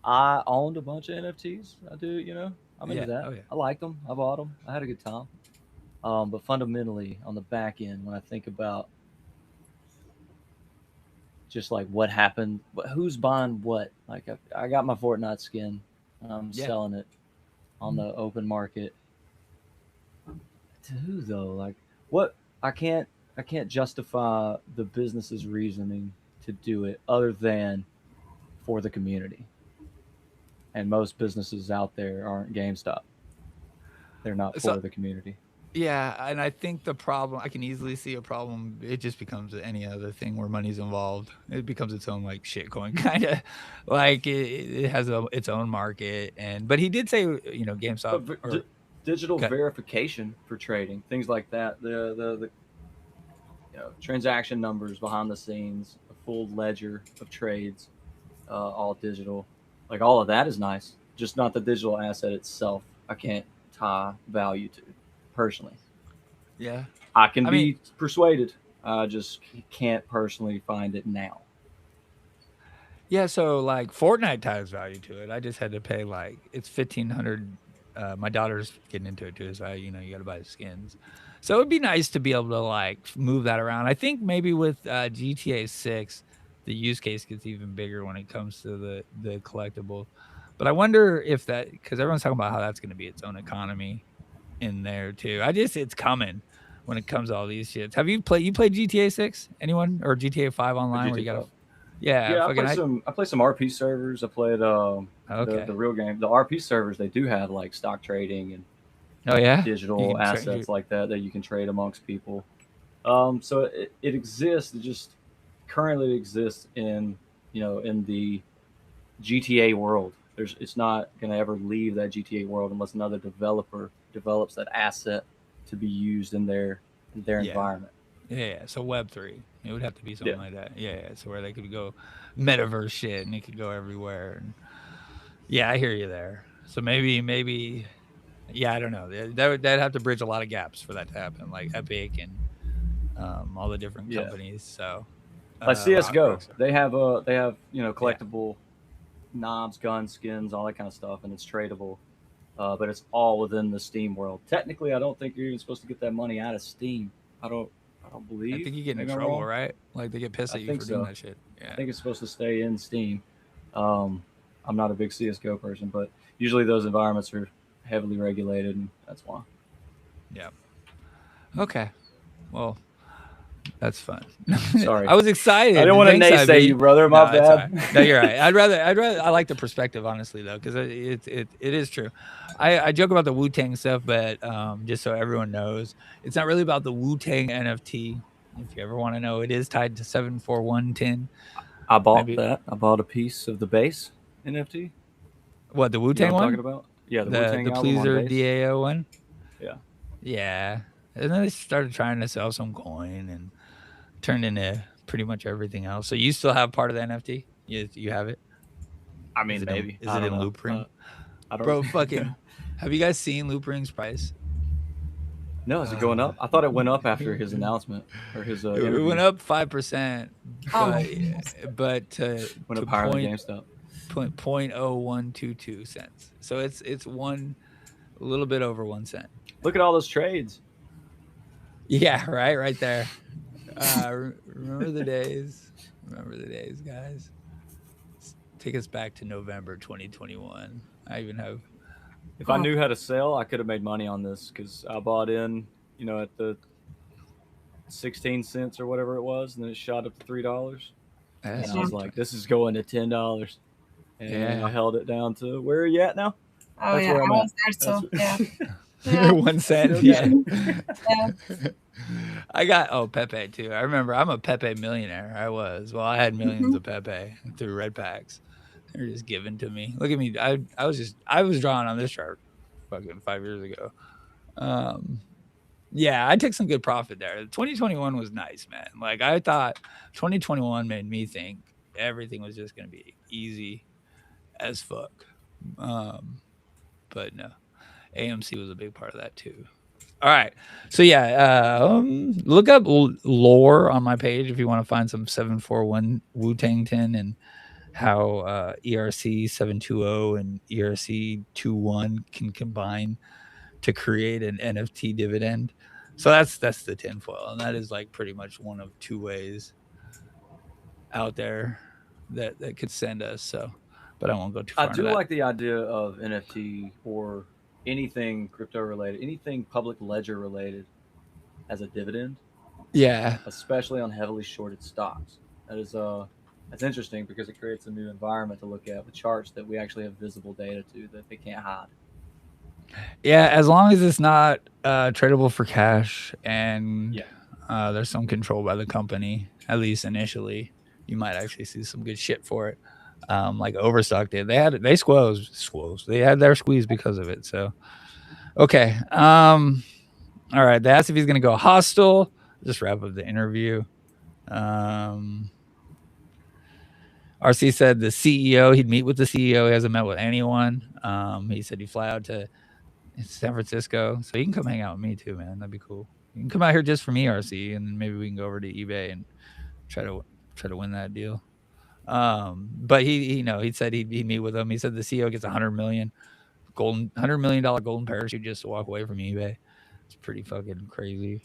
I owned a bunch of NFTs. I do, I'm into that. Oh, yeah. I like them. I bought them. I had a good time. But fundamentally, on the back end, when I think about just like what happened, who's buying what? Like I got my Fortnite skin. I'm selling it on the open market. To who though? Like what? I can't justify the business's reasoning to do it other than for the community. And most businesses out there aren't GameStop. They're not for the community. Yeah, and I think the problem, I can easily see a problem. It just becomes any other thing where money's involved. It becomes its own like shitcoin kind of, like it has its own market. But he did say, GameStop digital verification for trading, things like that. The transaction numbers behind the scenes, a full ledger of trades, all digital. Like all of that is nice, just not the digital asset itself. I can't tie value to personally. Yeah, I can be persuaded. I just can't personally find it now. Yeah, so like Fortnite ties value to it. I just had to pay like it's 1,500. My daughter's getting into it too, so you got to buy the skins. So it'd be nice to be able to like move that around. I think maybe with GTA 6, the use case gets even bigger when it comes to the collectible. But I wonder if that because everyone's talking about how that's going to be its own economy in there too. It's coming when it comes to all these shits. Have you played GTA 6? Anyone or GTA 5 For online where you GTA got to 5. yeah, Yeah, fucking I play some RP servers. I played the okay. real game. The RP servers, they do have like stock trading and Oh yeah, you digital can change assets it. like that you can trade amongst people. So it exists. It just currently exists in in the GTA world. It's not going to ever leave that GTA world unless another developer develops that asset to be used in their Yeah, environment. yeah. So Web3, it would have to be Yeah, something like that. Yeah, so where they could go metaverse shit and it could go everywhere. And yeah, I hear you there. So maybe, yeah, I don't know. That'd have to bridge a lot of gaps for that to happen, like Epic and all the different yeah. companies. So Like CS:GO, Rockstar. they have Yeah, collectible knobs, guns, skins, all that kind of stuff, and it's tradable. But it's all within the Steam world. Technically, I don't think you're even supposed to get that money out of Steam. I don't I don't I believe. think you get into Maybe I'm trouble, wrong. right? Like they get pissed I at you think for doing so. that shit. I Yeah, think it's supposed to stay in Steam. Um, I'm not a big CS:GO person, but usually those environments are heavily regulated, and that's why. yeah. Okay. Well, that's fun. Sorry, I was I didn't excited. want to Thanks, naysay you, Ivy. brother. My No, it's all right. bad. No, you're right. I like the perspective, honestly, though, because it is true. I joke about the Wu Tang stuff, but just so everyone knows, it's not really about the Wu Tang NFT. If you ever want to know, it is tied to 74110. I bought Maybe that. I bought a piece of the bass NFT. what the Wu You know Tang what I'm talking one, about? Yeah, the Wu the Tang the album on Pleaser bass. DAO one. Yeah. Yeah, and then they started trying to sell some coin and turned into pretty much everything else. So you still have part of the NFT? You have it? I mean, maybe. Is I it don't in know. Loopring? I don't. Bro, fucking have you guys seen Loopring's price? No, is it going Uh up? I thought it went up after his announcement or his it interview. went up 5%, Oh but my goodness. Went to up higher than GameStop. point 0.0122 cents. So it's one a little bit over 1 cent. Look at all those trades. Yeah, right there. Remember the days. Remember the days, guys. Take us back to November 2021. I even have If I Oh, knew how to sell, I could have made money on this because I bought in, at the 16 cents or whatever it was, and then it shot up to $3. And that's I yeah. was like, this is going to $10. And I yeah. held it down to where are you at now? Oh That's yeah, where I'm I at. was there That's too. Yeah. Yeah. 1 cent. still got Yeah. it. Yeah. I got Pepe too. I remember I'm a Pepe millionaire. I was. Well, I had millions of Pepe through red packs. They were just given to me. Look at me. I was drawing on this chart fucking 5 years ago. Um yeah, I took some good profit there. 2021 was nice, man. Like I thought 2021 made me think everything was just gonna be easy as fuck. Um, but no. AMC was a big part of that too. All right. So yeah, look up lore on my page if you want to find some 741 Wu Tang Tin and how ERC 720 and ERC 21 can combine to create an NFT dividend. So that's the tinfoil, and that is like pretty much one of two ways out there that could send us. So, but I won't go too I far into do that. like the idea of NFT or anything crypto related, anything public ledger related as a dividend, Yeah, especially on heavily shorted stocks. That is that's interesting because it creates a new environment to look at with charts that we actually have visible data to that they can't hide. yeah. As long as it's not tradable for cash and Yeah. there's some control by the company, at least initially, you might actually see some good shit for it. Like Overstock did. They squoze. They had their squeeze because of it. So okay. All right. They asked if he's gonna go hostile. Just wrap up the interview. Um, RC said the CEO, he'd meet with the CEO. He hasn't met with anyone. He said he'd fly out to San Francisco. So you can come hang out with me too, man. That'd be cool. You can come out here just for me, RC, and then maybe we can go over to eBay and try to win that deal. But he said he'd meet with him. He said the CEO gets $100 million golden parachute just to walk away from eBay. It's pretty fucking crazy.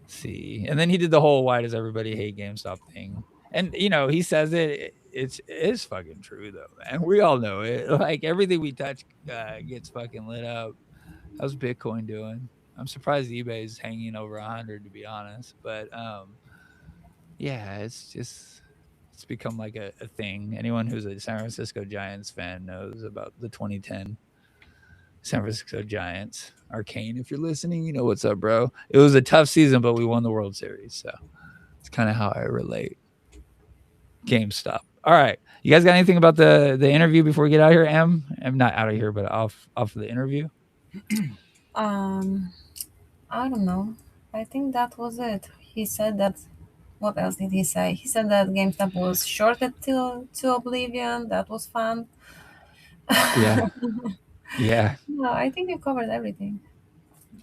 See, and then he did the whole "why does everybody hate GameStop" thing, and he says it's fucking true though, man. We all know it. Like everything we touch gets fucking lit up. How's Bitcoin doing? I'm surprised eBay is hanging over 100 to be honest, but yeah, it's become like a thing. Anyone who's a San Francisco Giants fan knows about the 2010 San Francisco Giants. Arcane, if you're listening, you know what's up, bro. It was a tough season, but we won the World Series, so it's kind of how I relate. GameStop. All right, you guys got anything about the interview before we get out of here? I'm not out of here, but off of the interview. I don't know. I think that was it. He said that. What else did he say? He said that GameStop was shorted to oblivion. That was fun. Yeah, yeah, No, I think you covered everything.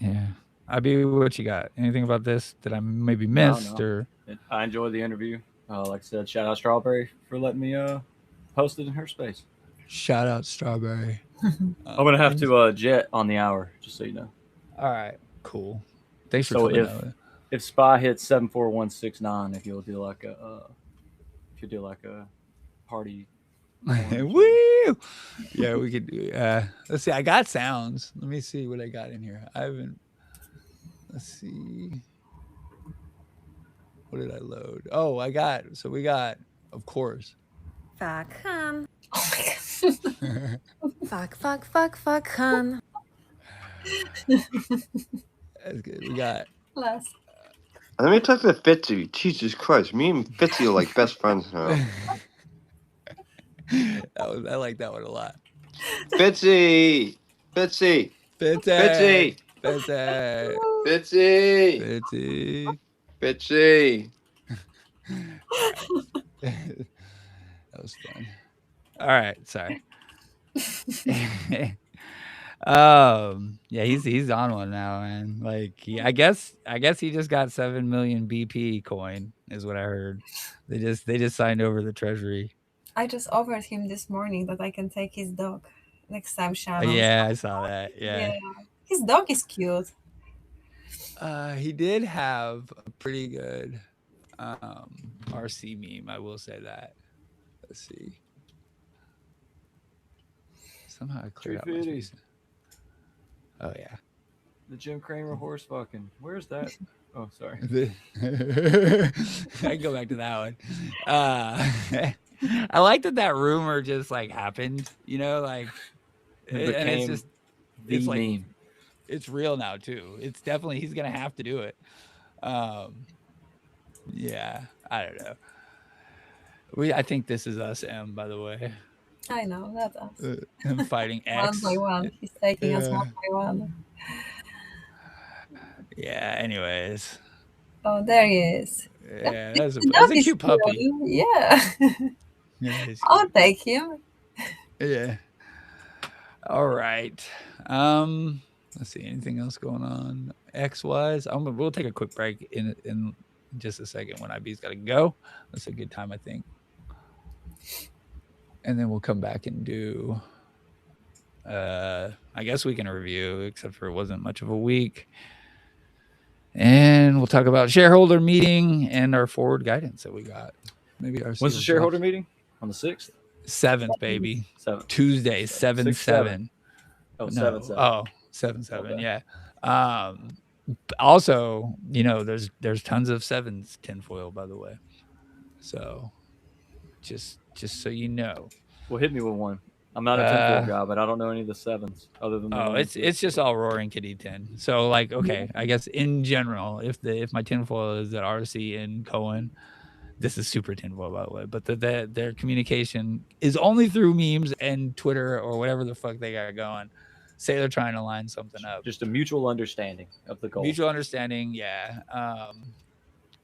yeah. Abby, what you got? Anything about this that I maybe missed No. or? I enjoyed the interview. Like I said, shout out Strawberry for letting me host it in her space. Shout out Strawberry. I'm gonna have to jet on the hour, just so you know. All right, cool. Thanks for So telling that. if SPY hits 74169, if you'll do like a party. Woo! Yeah, we could do. Let's see. I got sounds. Let me see what I got in here. I haven't. Let's see. What did I load? Oh, So we got, of course. Fuck, hun. Oh my god. Fuck, hun. That's good. We got. Less. Let me talk to Fitzzzy. Jesus Christ, me and Fitzzzy are like best friends now. I like that one a lot. Fitzzzy! Fitzzzy! Fitzy. Fitzy! Fitzy. Fitzy! Fitzy. Fitzy! That was fun. All right, sorry. Yeah, he's on one now, man. Like I guess he just got 7 million BP coin, is what I heard. They just signed over the treasury. I just offered him this morning that I can take his dog next time Shannon. Yeah, I saw that. Yeah. His dog is cute. He did have a pretty good RC meme, I will say that. Let's see. Somehow I cleared out my space. Oh yeah. The Jim Cramer horse fucking. Where's that? Oh, sorry. I can go back to that one. I like that rumor just like happened, like It and it's just the it's like meme. it's real now too. It's definitely he's gonna have to do it. Yeah, I don't know. I think this is us, M, by the way. I know, that's us. Him fighting X. One by one. He's taking us one by one. Yeah, anyways. Oh, there he is. Yeah, that's a cute puppy. Yeah. Yeah, I'll take him. Yeah. All right. Let's see. Anything else going on X wise? We'll take a quick break in just a second when IB's got to go. That's a good time, I think. And then we'll come back and do. I guess we can review, except for it wasn't much of a week. And we'll talk about shareholder meeting and our forward guidance that we got. Maybe our When's the shareholder meeting? On the 6th? 7th, baby. 7th. Tuesday, 7/7. Oh, No. 7/7. Oh, 7/7. Okay. Yeah. Also, there's tons of 7s tinfoil, by the way. So just so you know. Well, hit me with one. I'm not a tinfoil guy, but I don't know any of the 7s other than. It's just all Roaring Kitty tin. So like, okay, I guess in general, if my tinfoil is at RC in Cohen, this is super tinfoil, by the way. But their communication is only through memes and Twitter or whatever the fuck they got going. Say they're trying to line something up. Just a mutual understanding of the goal. Mutual understanding, yeah.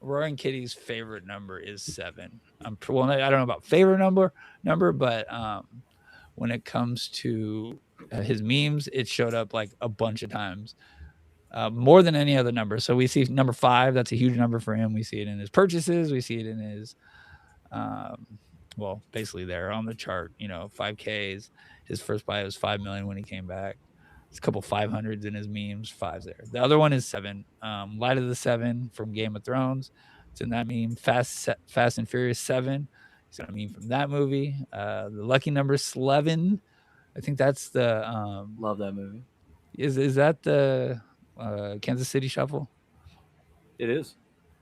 Roaring Kitty's favorite number is 7. I don't know about favorite number, but when it comes to his memes, it showed up like a bunch of times more than any other number. So we see number 5. That's a huge number for him. We see it in his purchases. We see it in his, well, basically there on the chart. 5Ks. His first buy was 5 million when he came back. There's a couple 500s in his memes. 5s there. The other one is 7. Light of the 7 from Game of Thrones. It's in that meme. Fast and Furious 7. He's got a meme from that movie. The lucky number 11. I think that's the Love that movie. Is that the Kansas City Shuffle? It is.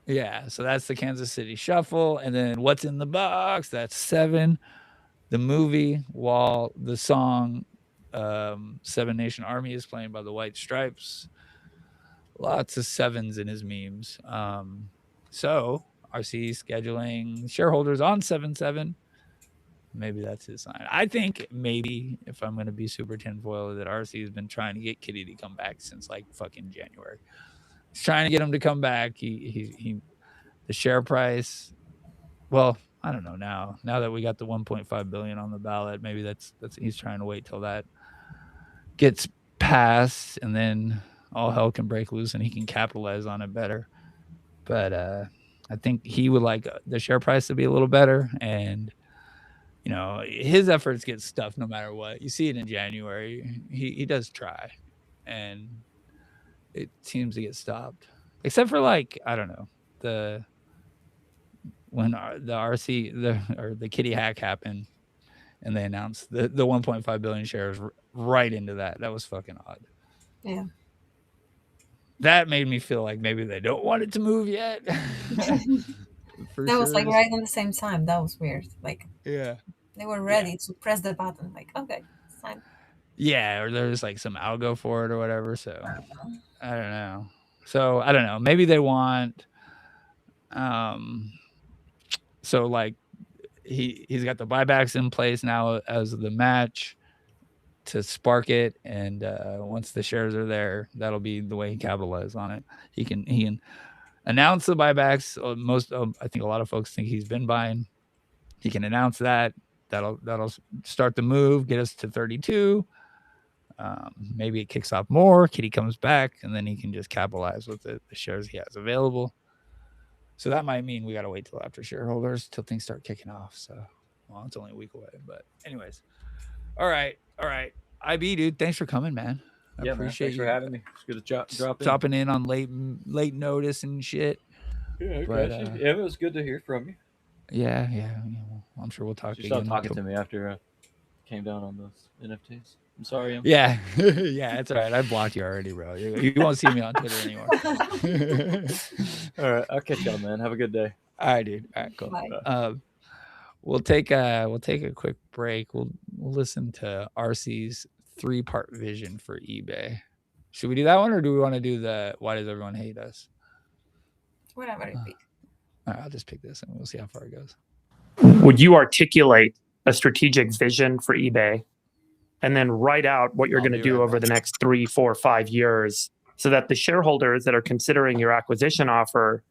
Yeah, so that's the Kansas City Shuffle, and then What's in the Box? That's 7. The movie, while the song Seven Nation Army is playing by the White Stripes. Lots of 7s in his memes. So RC scheduling shareholders on 7/7. Maybe that's his sign. I think maybe, if I'm going to be super tinfoil, that RC has been trying to get Kitty to come back since like fucking January. He's trying to get him to come back. The share price. Well, I don't know now. Now that we got the 1.5 billion on the ballot, maybe that's he's trying to wait till that gets passed, and then all hell can break loose, and he can capitalize on it better. But I think he would like the share price to be a little better, and his efforts get stuffed no matter what. You see it in January. He does try, and it seems to get stopped. Except for like, I don't know, when the RC or the Kitty hack happened, and they announced the 1.5 billion shares right into that. That was fucking odd. Yeah. That made me feel like maybe they don't want it to move yet. That was like right on the same time. That was weird. Like, yeah. They were ready to press the button. Like, okay, it's time. Yeah, or there's like some algo for it or whatever. So I don't know. So I don't know. Maybe they want. So like, he's got the buybacks in place now as the match to spark it, and once the shares are there, that'll be the way he capitalizes on it. He can announce the buybacks. I think a lot of folks think he's been buying. He can announce that. That'll start the move, get us to 32. Maybe it kicks off more. Kitty comes back, and then he can just capitalize with the shares he has available. So that might mean we got to wait till after shareholders till things start kicking off. So, well, it's only a week away. But anyways, all right. IB, dude, thanks for coming, man. I appreciate thanks for having me. It's good to drop in. Dropping in on late notice and shit. Yeah, it was good to hear from you. Yeah. Well, I'm sure we'll talk again. You stopped talking to me after I came down on those NFTs. I'm sorry. Yeah, it's all right. I blocked you already, bro. You won't see me on Twitter anymore. All right, I'll catch y'all, man. Have a good day. All right, dude. All right, cool. Bye. We'll take a quick break. We'll listen to RC's 3-part vision for eBay. Should we do that one, or do we want to do the why does everyone hate us? Whatever you pick. All right, I'll just pick this and we'll see how far it goes. Would you articulate a strategic vision for eBay and then write out what you're going to do over the next 3, 4, 5 years so that the shareholders that are considering your acquisition offer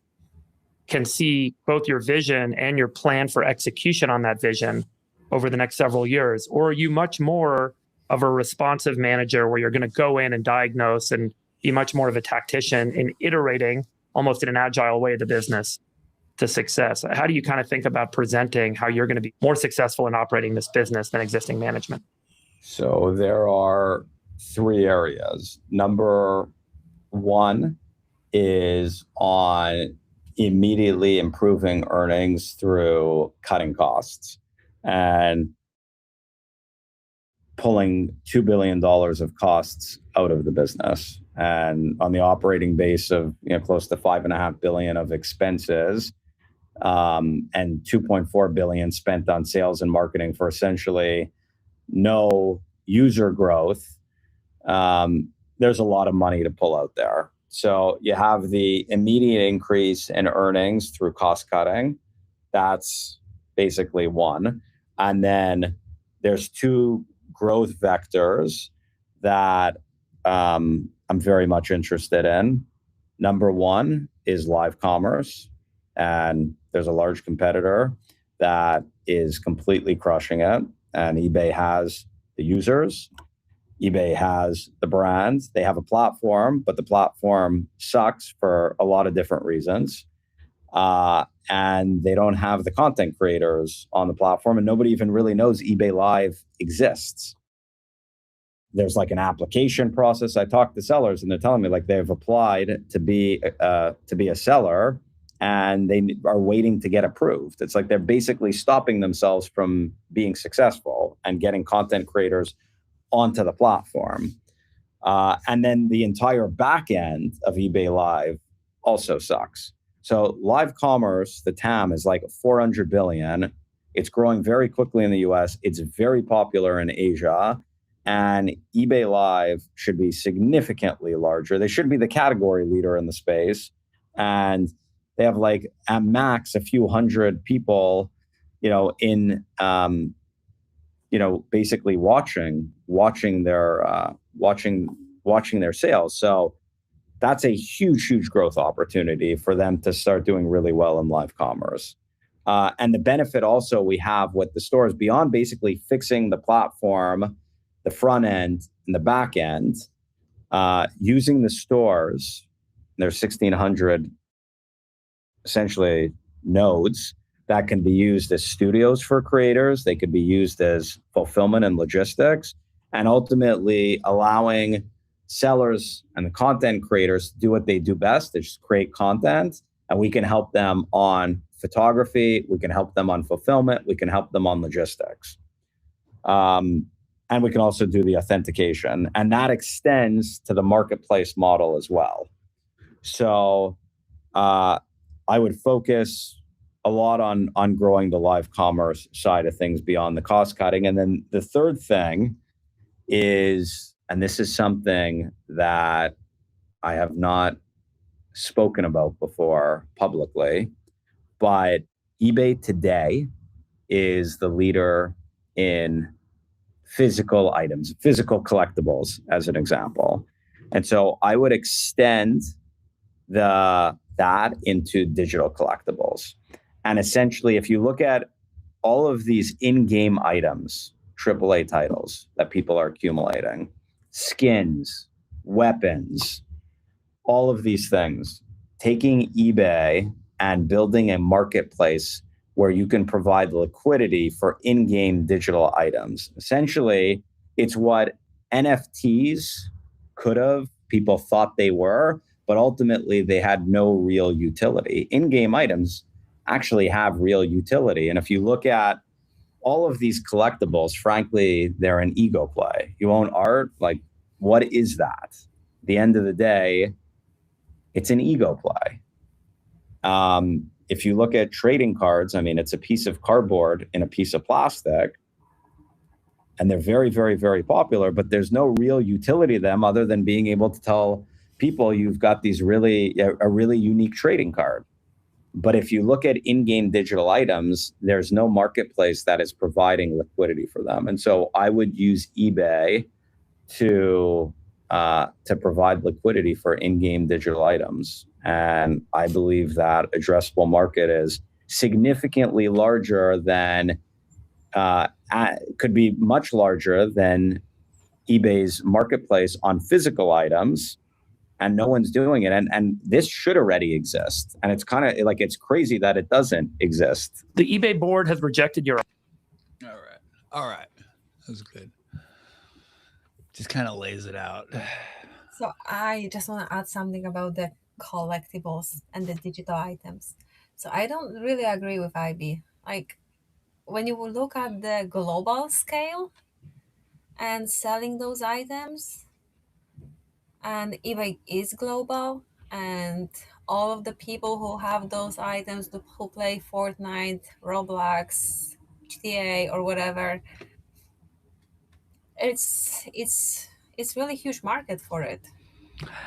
can see both your vision and your plan for execution on that vision over the next several years? Or are you much more of a responsive manager where you're going to go in and diagnose and be much more of a tactician in iterating almost in an agile way the business to success? How do you kind of think about presenting how you're going to be more successful in operating this business than existing management? So there are 3 areas. Number 1 is on immediately improving earnings through cutting costs and pulling $2 billion of costs out of the business. And on the operating base of close to $5.5 billion of expenses, and $2.4 billion spent on sales and marketing for essentially no user growth, there's a lot of money to pull out there. So you have the immediate increase in earnings through cost cutting. That's basically one. And then there's 2 growth vectors that I'm very much interested in. Number 1 is live commerce. And there's a large competitor that is completely crushing it. And eBay has the users eBay has the brand, they have a platform, but the platform sucks for a lot of different reasons. And they don't have the content creators on the platform, and nobody even really knows eBay Live exists. There's like an application process. I talked to sellers, and they're telling me like they've applied to be a seller, and they are waiting to get approved. It's like they're basically stopping themselves from being successful and getting content creators onto the platform. And then the entire back end of eBay Live also sucks. So live commerce, the TAM is like 400 billion. It's growing very quickly in the US. It's very popular in Asia. And eBay Live should be significantly larger. They should be the category leader in the space. And they have like at max a few hundred people, in basically watching their sales. So that's a huge growth opportunity for them to start doing really well in live commerce. And the benefit also we have with the stores beyond basically fixing the platform, the front end and the back end, using the stores, there's 1,600 essentially nodes that can be used as studios for creators. They could be used as fulfillment and logistics, and ultimately allowing sellers and the content creators to do what they do best, to just create content. And we can help them on photography. We can help them on fulfillment. We can help them on logistics. And we can also do the authentication. And that extends to the marketplace model as well. So I would focus a lot on growing the live commerce side of things beyond the cost cutting. And then the third thing is, and this is something that I have not spoken about before publicly, but eBay today is the leader in physical items, physical collectibles, as an example. And so I would extend that into digital collectibles. And essentially, if you look at all of these in-game items, AAA titles that people are accumulating, skins, weapons, all of these things, taking eBay and building a marketplace where you can provide liquidity for in-game digital items. Essentially, it's what NFTs could have, people thought they were, but ultimately they had no real utility. In-game items actually have real utility. And if you look at all of these collectibles, frankly, they're an ego play. You own art, like, what is that? At the end of the day, it's an ego play. If you look at trading cards, I mean, it's a piece of cardboard in a piece of plastic, and they're very, very, very popular, but there's no real utility to them other than being able to tell people you've got a really unique trading card. But if you look at in-game digital items, there's no marketplace that is providing liquidity for them. And so I would use eBay to provide liquidity for in-game digital items. And I believe that addressable market is significantly larger than, could be much larger than eBay's marketplace on physical items, and no one's doing it. And this should already exist. And it's kind of like, it's crazy that it doesn't exist. The eBay board has rejected your... All right. That was good. Just kind of lays it out. So I just want to add something about the collectibles and the digital items. So I don't really agree with IB. Like, when you look at the global scale and selling those items, and eBay is global, and all of the people who have those items, who play Fortnite, Roblox, GTA, or whatever, it's really huge market for it.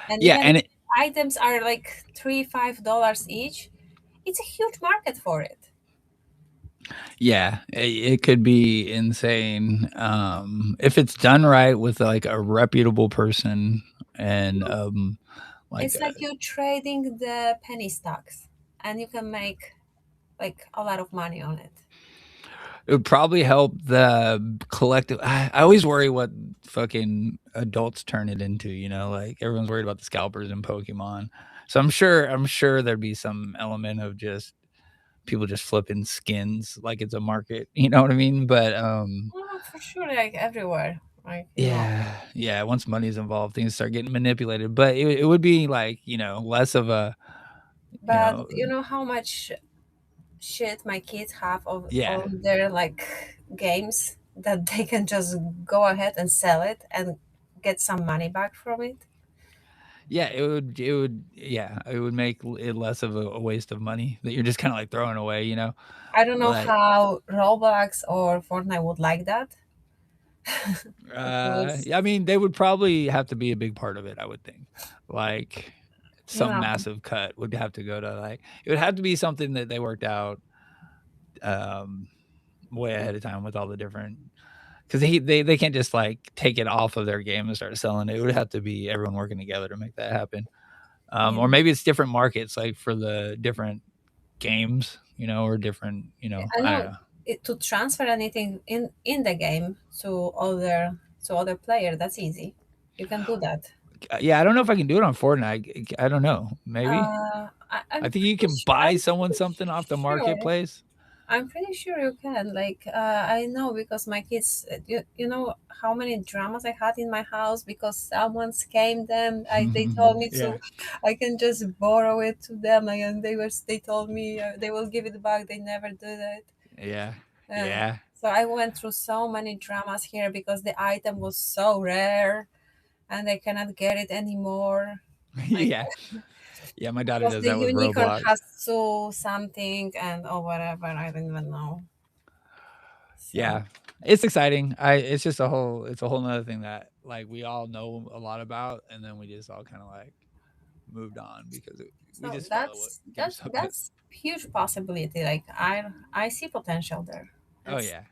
And Yeah, even and if items are like $3-5 each, it's a huge market for it. yeah, it could be insane if it's done right with like a reputable person, and like It's like you're trading the penny stocks, and you can make like a lot of money on it. It would probably help the collective. I always worry what fucking adults turn it into. Like everyone's worried about the scalpers in Pokemon. So I'm sure there'd be some element of just people just flipping skins like it's a market. You know what I mean? But For sure, like everywhere. yeah. Once money's involved, things start getting manipulated. But it would be like less of a But you know how much shit my kids have on their like games that they can just go ahead and sell it and get some money back from it. Yeah, it would make it less of a waste of money that you're just kind of like throwing away. I don't know Like, how Roblox or Fortnite would like that. yeah, I mean, they would probably have to be a big part of it. I would think, like, some Yeah. massive cut would have to go to like it would have to be something that they worked out way ahead of time with all the different because they can't just like take it off of their game and start selling it. It would have to be everyone working together to make that happen. Or maybe it's different markets, like for the different games, or different, I I don't know know. to transfer anything in the game to other player, that's easy. You can do that. Yeah, I don't know if I can do it on Fortnite. I don't know. Maybe. I'm I think you can buy someone something off the marketplace. I'm pretty sure you can. Like, I know because my kids, you know how many dramas I had in my house because someone scammed them. They told me Yeah. I can just borrow it to them, and they told me they will give it back. They never did it. Yeah. And Yeah. so I went through so many dramas here because the item was so rare, and they cannot get it anymore. Yeah. Yeah, my daughter Because does the that with unicorn Roblox. has to something and whatever. I don't even know. So, Yeah. It's exciting. It's just it's a whole nother thing that like we all know a lot about and then we just all kind of like moved on because we so just follow what GameStop does. that's huge possibility. Like I see potential there. Oh yeah.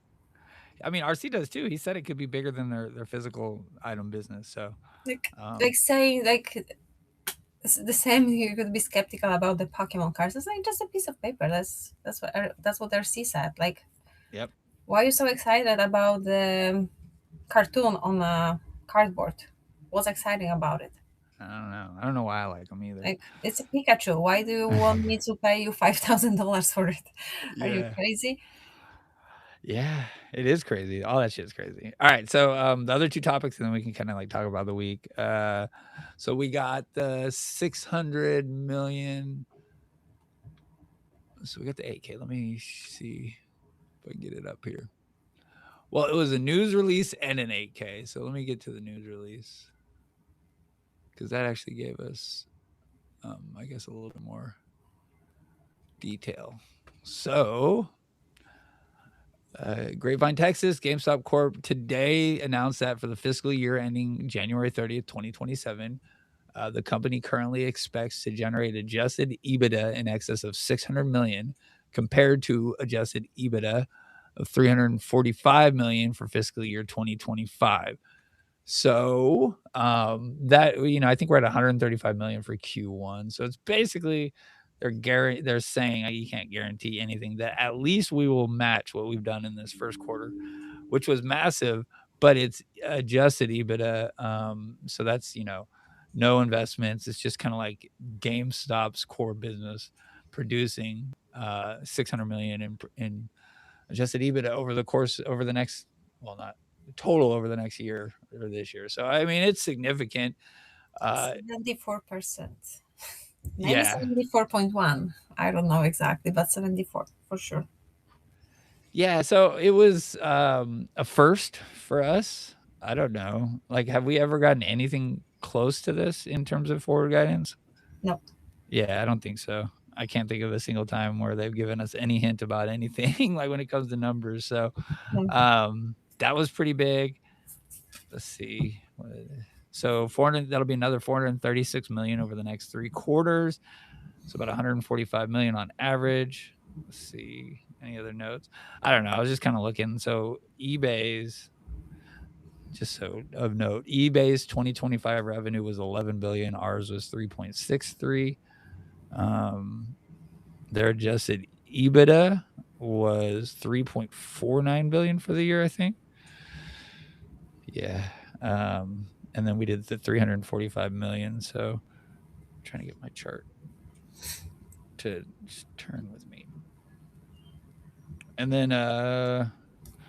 I mean, RC does too. He said it could be bigger than their physical item business. So, like saying like the same. You could be skeptical about the Pokemon cards. It's like just a piece of paper. That's what RC said. Like, yep. why are you so excited about the cartoon on a cardboard? What's exciting about it? I don't know why I like them either. Like, it's a Pikachu. Why do you want me to pay you $5,000 for it? Are you Yeah. crazy? Yeah, it is crazy. All that shit is crazy. All right, so the other two topics, and then we can kind of like talk about the week. So we got the 600 million. So we got the 8K. Let me see if I can get it up here. Well, it was a news release and an 8K. So let me get to the news release because that actually gave us, I guess, a little bit more detail. So Grapevine, Texas, GameStop Corp today announced that for the fiscal year ending January 30th, 2027, the company currently expects to generate adjusted EBITDA in excess of 600 million compared to adjusted EBITDA of 345 million for fiscal year 2025. So that I think we're at 135 million for Q1. So it's basically they're saying you can't guarantee anything that at least we will match what we've done in this first quarter, which was massive, but it's adjusted EBITDA. So that's no investments. It's just kind of like GameStop's core business producing 600 million in adjusted EBITDA over the next not total over the next year or this year. So I mean, it's significant. 74%. Maybe Yeah. 74.1. I don't know exactly, but 74 for sure. Yeah. So it was a first for us. I don't know. Like, have we ever gotten anything close to this in terms of forward guidance? No. Yeah, I don't think so. I can't think of a single time where they've given us any hint about anything like when it comes to numbers. So that was pretty big. Let's see. So that'll be another 436 million over the next 3 quarters. So about 145 million on average. Let's see. Any other notes? I don't know. I was just kind of looking. So eBay's of note, eBay's 2025 revenue was 11 billion. Ours was 3.63. Their adjusted EBITDA was 3.49 billion for the year, I think. Yeah. And then we did the 345 million. So I'm trying to get my chart to just turn with me. And then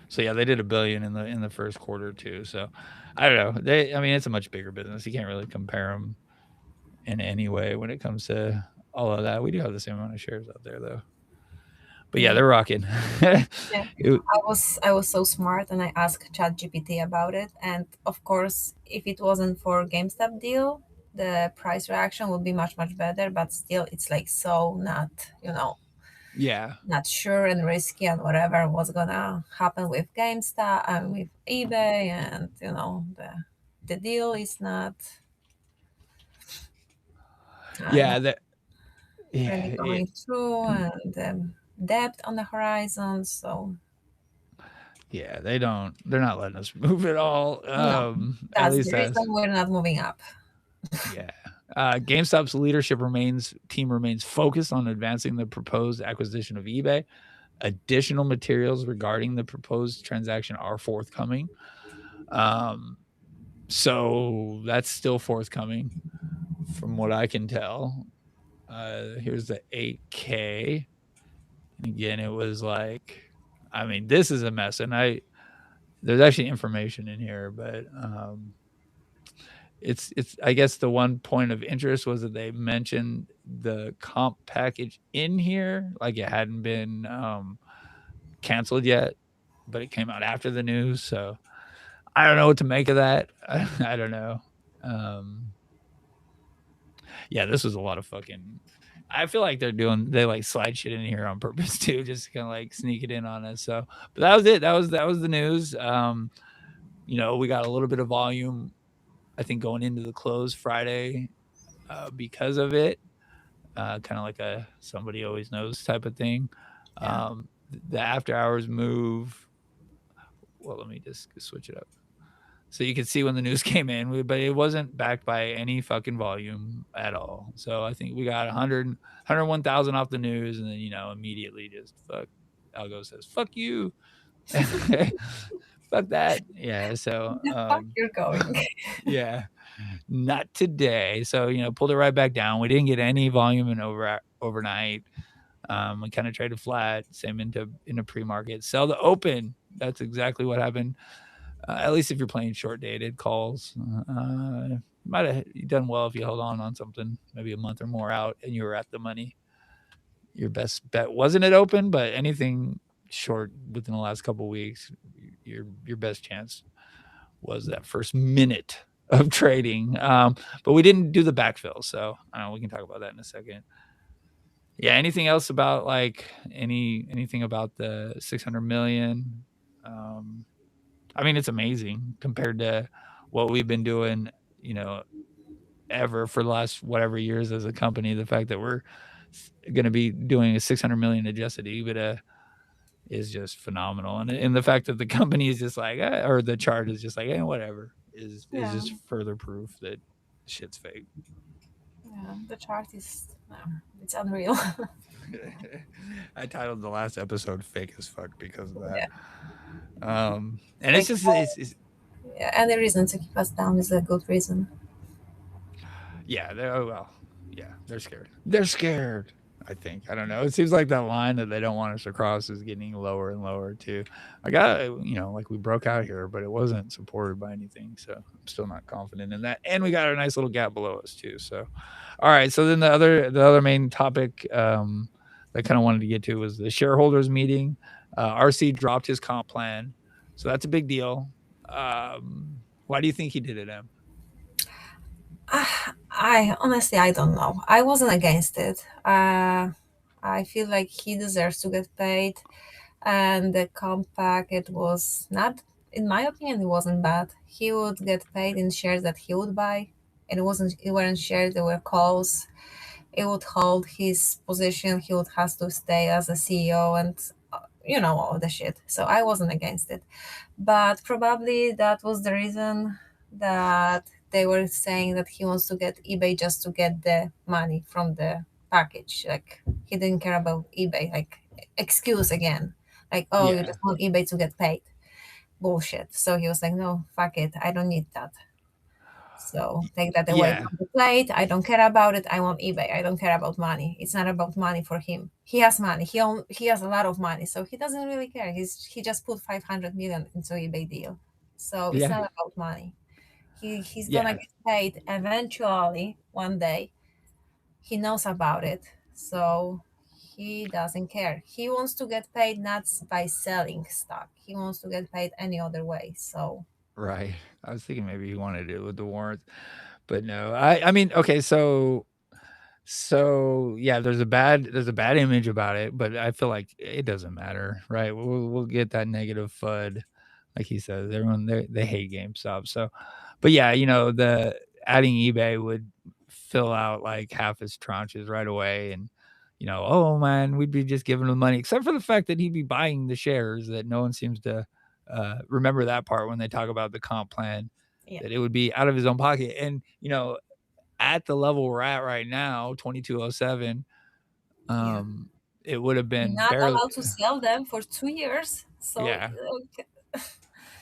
so yeah, they did $1 billion in the first quarter too. So I don't know. I mean, it's a much bigger business. You can't really compare them in any way when it comes to all of that. We do have the same amount of shares out there though. But yeah, they're rocking. Yeah. I was so smart and I asked ChatGPT about it. And of course, if it wasn't for GameStop deal, the price reaction would be much, much better. But still, it's like so not, Yeah. not sure and risky and whatever was gonna happen with GameStop and with eBay, and the deal is not Yeah, that really yeah, going through, and debt on the horizon. So yeah, they're not letting us move at all. no, At that's least the reason that's we're not moving up. yeah. GameStop's team remains focused on advancing the proposed acquisition of eBay. Additional materials regarding the proposed transaction are forthcoming. Um, so that's still forthcoming from what I can tell. Here's the 8K. And again, it was like, I mean, this is a mess. And there's actually information in here, but it's I guess the one point of interest was that they mentioned the comp package in here, like it hadn't been canceled yet, but it came out after the news. So I don't know what to make of that. I don't know. Um, yeah, this was a lot of fucking. I feel like they like slide shit in here on purpose too, just to kind of like sneak it in on us. So, but that was it. That was the news. We got a little bit of volume, I think, going into the close Friday because of it. Kind of like a somebody always knows type of thing. Yeah. The after hours move. Well, let me just switch it up. So you could see when the news came in, but it wasn't backed by any fucking volume at all. So I think we got 101,000 off the news, and then immediately just Algo says fuck you, fuck that. Yeah. So The fuck you're going. yeah, not today. So pulled it right back down. We didn't get any volume in overnight. We kind of traded flat, same into pre-market. Sell to open. That's exactly what happened. At least if you're playing short dated calls, you might have done well if you held on something maybe a month or more out and you were at the money. Your best bet wasn't it open, but anything short within the last couple of weeks, your best chance was that first minute of trading. But we didn't do the backfill, so we can talk about that in a second. Yeah. Anything else about like anything about the 600 million? I mean, it's amazing compared to what we've been doing, ever for the last whatever years as a company. The fact that we're going to be doing a 600 million adjusted EBITDA is just phenomenal. And the fact that the company is just like, or the chart is just like, whatever is just further proof that shit's fake. Yeah, the chart is it's unreal. I titled the last episode "Fake as Fuck" because of that. Yeah. And it's just yeah, any reason to keep us down is a good reason. Yeah, they're scared. They're scared. I think. I don't know. It seems like that line that they don't want us to cross is getting lower and lower too. I got like we broke out here, but it wasn't supported by anything, so I'm still not confident in that. And we got a nice little gap below us too. So, all right. So then the other main topic that I kind of wanted to get to was the shareholders meeting. RC dropped his comp plan, so that's a big deal. Why do you think he did it, Em? I honestly, I don't know. I wasn't against it. I feel like he deserves to get paid, and the comp packet was not, in my opinion, it wasn't bad. He would get paid in shares that he would buy, and it weren't shares; they were calls. It would hold his position. He would have to stay as a CEO, and all the shit. So I wasn't against it, but probably that was the reason that they were saying that he wants to get eBay just to get the money from the package. Like he didn't care about eBay. Like excuse again, like, oh, you Yeah. just want eBay to get paid. Bullshit. So he was like, no, fuck it, I don't need that. So take that away Yeah. from the plate. I don't care about it. I want eBay. I don't care about money. It's not about money for him. He has money. He has a lot of money, so he doesn't really care. He just put 500 million into eBay deal, so it's Yeah. not about money. He's gonna Yeah. get paid eventually one day. He knows about it, so he doesn't care. He wants to get paid not by selling stock. He wants to get paid any other way. So Right. I was thinking maybe he wanted it with the warrants, but no. I mean, okay, so yeah, there's a bad image about it, but I feel like it doesn't matter, right? We'll get that negative FUD, like he says. Everyone they hate GameStop. So, but yeah, the adding eBay would fill out like half his tranches right away, and oh man, we'd be just giving him money, except for the fact that he'd be buying the shares. That no one seems to remember that part when they talk about the comp plan. yeah, That it would be out of his own pocket, and at the level we're at right now, 2207, yeah. it would have You're been not barely, allowed to sell them for 2 years. So yeah.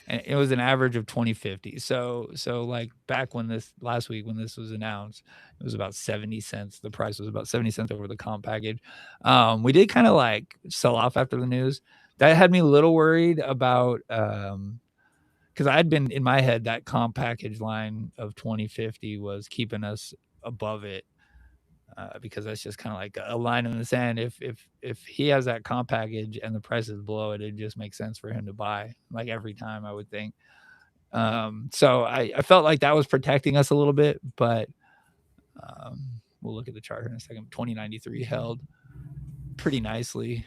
And it was an average of 2050. So like back when this last week when this was announced, it was about 70 cents. The price was about 70 cents over the comp package. We did kind of like sell off after the news. That had me a little worried about because I'd been in my head that comp package line of 2050 was keeping us above it, because that's just kind of like a line in the sand. If he has that comp package and the price is below it, it just makes sense for him to buy like every time, I would think. So I felt like that was protecting us a little bit, but we'll look at the chart here in a second. 2093 held pretty nicely,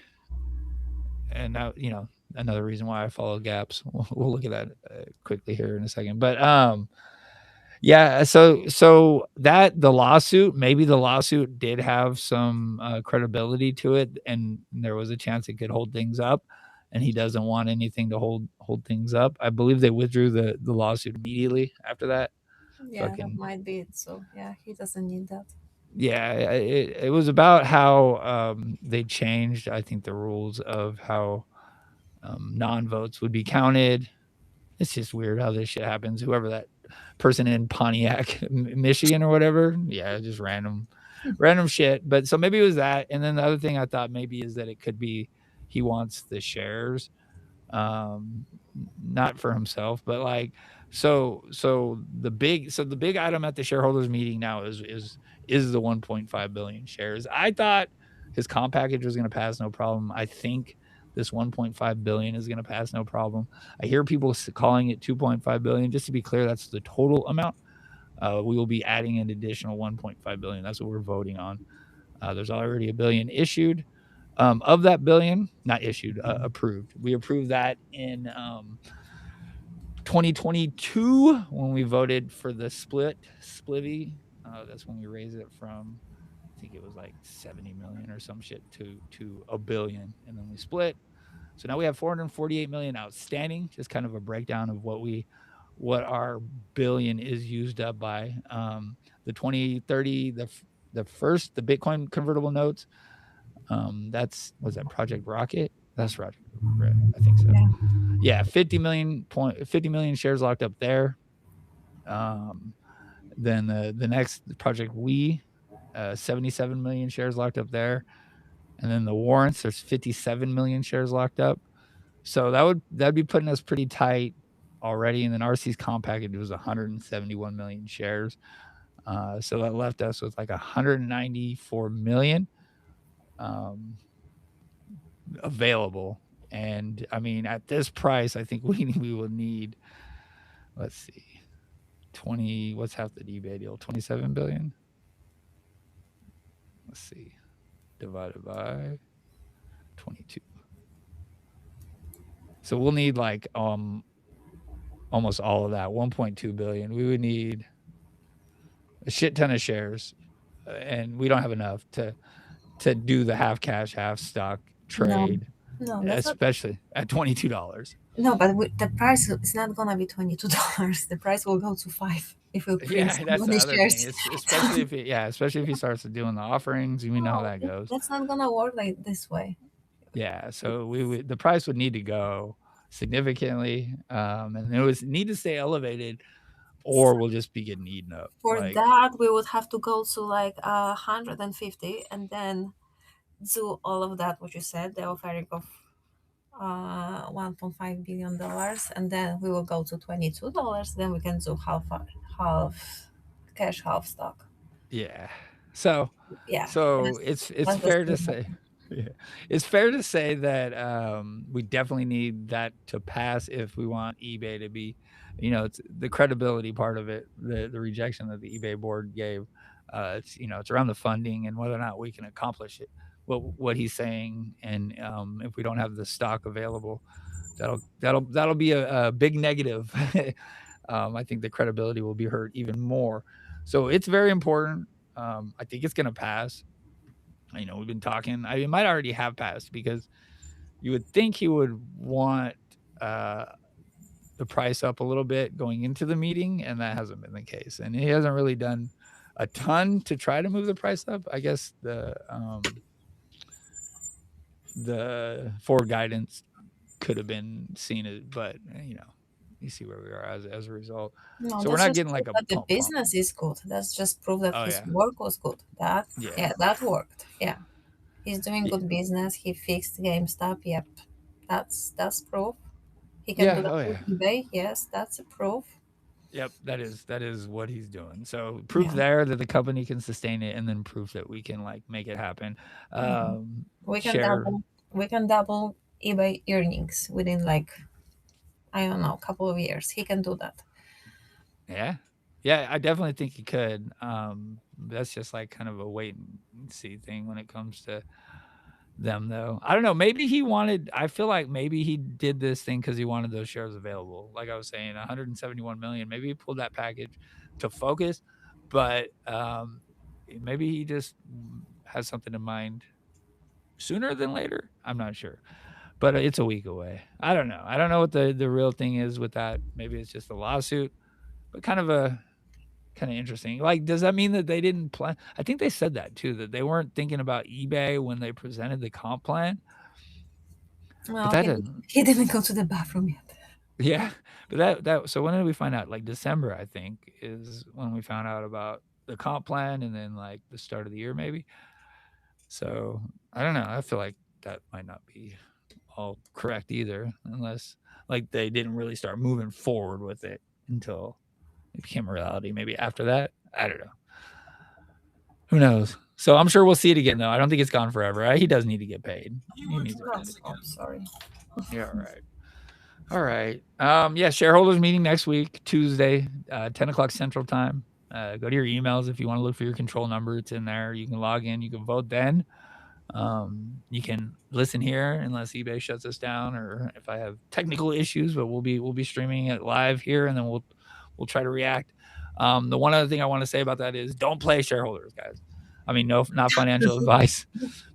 and now another reason why I follow gaps. We'll look at that quickly here in a second, but yeah, so that maybe the lawsuit did have some credibility to it, and there was a chance it could hold things up, and he doesn't want anything to hold things up. I believe they withdrew the lawsuit immediately after that. yeah, that Fucking might be it. So yeah, he doesn't need that. yeah, it was about how they changed, I think, the rules of how non-votes would be counted. It's just weird how this shit happens. Whoever that person in Pontiac, Michigan or whatever. Yeah, just random shit. But so maybe it was that. And then the other thing I thought maybe is that it could be he wants the shares, um, not for himself, but like the big item at the shareholders meeting now is the 1.5 billion shares. I thought his comp package was going to pass no problem. I think this 1.5 billion is going to pass no problem. I hear people calling it 2.5 billion. Just to be clear, that's the total amount. We will be adding an additional 1.5 billion. That's what we're voting on. There's already a billion issued. Of that billion, not issued, approved. We approved that in 2022 when we voted for the splivvy. That's when we raised it from, I think it was like 70 million or some shit to a billion, and then we split. So now we have 448 million outstanding. Just kind of a breakdown of what our billion is used up by. The 2030, the Bitcoin convertible notes. That's was that Project Rocket? That's Rocket, right? I think so. Yeah, 50 million shares locked up there. Then the next Project 77 million shares locked up there, and then the warrants, there's 57 million shares locked up. So that'd be putting us pretty tight already. And then RC's comp package was 171 million shares. So that left us with like 194 million available. And I mean, at this price, I think we will need, let's see, 20. What's half the eBay deal? 27 billion. Let's see, divided by 22. So we'll need like almost all of that, 1.2 billion. We would need a shit ton of shares, and we don't have enough to do the half cash, half stock trade, No, especially at $22. no. But the price is not gonna be $22. The price will go to 5 if we print Yeah, so that's the many other shares. thing. Especially if he starts doing the offerings, we know how No, that goes. that's not gonna work like this way. Yeah, so the price would need to go significantly, and it would need to stay elevated, or we'll just be getting eaten up. For Like, that, we would have to go to like 150 and then do all of that, what you said, the offering of $1.5 billion, and then we will go to $22. Then we can do half cash, half stock. yeah. So Yeah, so it's that's the fair to scheme. say yeah. It's fair to say that we definitely need that to pass if we want eBay to be, it's the credibility part of it, the rejection that the eBay board gave. It's around the funding and whether or not we can accomplish it. What he's saying, and if we don't have the stock available, that'll be a big negative. I think the credibility will be hurt even more. So it's very important. I think it's going to pass. We've been talking. It might already have passed because you would think he would want uh, the price up a little bit going into the meeting, and that hasn't been the case. And he hasn't really done a ton to try to move the price up. I guess the forward guidance could have been seen as, but you see where we are as a result. No, So we're that's not just getting proof like a that the pump. business is good. That's just proof that Oh his yeah, work was good. That yeah, Yeah, that worked. Yeah, he's doing yeah, good business. He fixed GameStop. Yep, that's proof. He can do yeah. that Oh with yeah. eBay. Yes, that's a proof. Yep, that is what he's doing. So proof Yeah. there that the company can sustain it, and then proof that we can like make it happen. Mhm. We can Share, double eBay earnings within like, I don't know, a couple of years. He can do that. yeah, yeah. I definitely think he could. That's just like kind of a wait and see thing when it comes to them, though. I don't know. Maybe he wanted. I feel like maybe he did this thing because he wanted those shares available. Like I was saying, 171 million. Maybe he pulled that package to focus, but maybe he just has something in mind sooner than later. I'm not sure, but it's a week away. I don't know. I don't know what the real thing is with that. Maybe it's just a lawsuit, but kind of interesting. Like, does that mean that they didn't plan? I think they said that too, that they weren't thinking about eBay when they presented the comp plan. But Well, that doesn't. he didn't go to the bathroom yet. Yeah, but that. So when did we find out? Like December, I think, is when we found out about the comp plan, and then like the start of the year, maybe. So I don't know. I feel like that might not be all correct either, unless like they didn't really start moving forward with it until it became a reality. Maybe after that, I don't know. Who knows? So I'm sure we'll see it again, though. I don't think it's gone forever. He does need to get paid. He needs to get Oh, sorry. Yeah, all right. All right. Yeah, shareholders meeting next week, Tuesday, 10 o'clock Central Time. Go to your emails if you want to look for your control number. It's in there. You can log in. You can vote then. You can listen here unless eBay shuts us down or if I have technical issues, but we'll be streaming it live here and then we'll try to react. The one other thing I want to say about that is don't play shareholders, guys. I mean, no, not financial advice,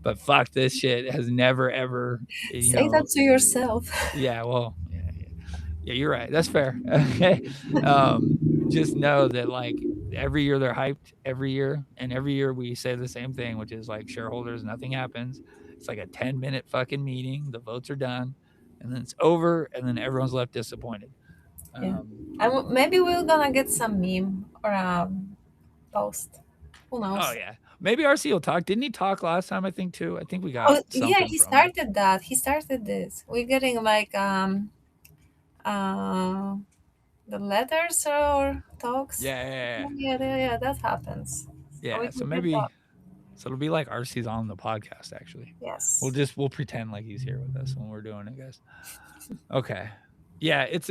but fuck this shit has never ever, Say that to yourself. yeah, well, yeah, you're right. That's fair. Just know that like every year they're hyped every year, and every year we say the same thing, which is like shareholders, nothing happens. It's like a 10-minute fucking meeting. The votes are done, and then it's over, and then everyone's left disappointed. Yeah. And maybe we're gonna get some meme or post. Who knows? Oh yeah, maybe RC will talk. Didn't he talk last time? I think too. I think we got Oh yeah, something he from him. started that. He started this. We're getting like uh the letters or talks. Yeah, that happens. Yeah. We So can get maybe that. so it'll be like RC's on the podcast. Actually, Yes. we'll pretend like he's here with us when we're doing it, guys. Okay. Yeah, it's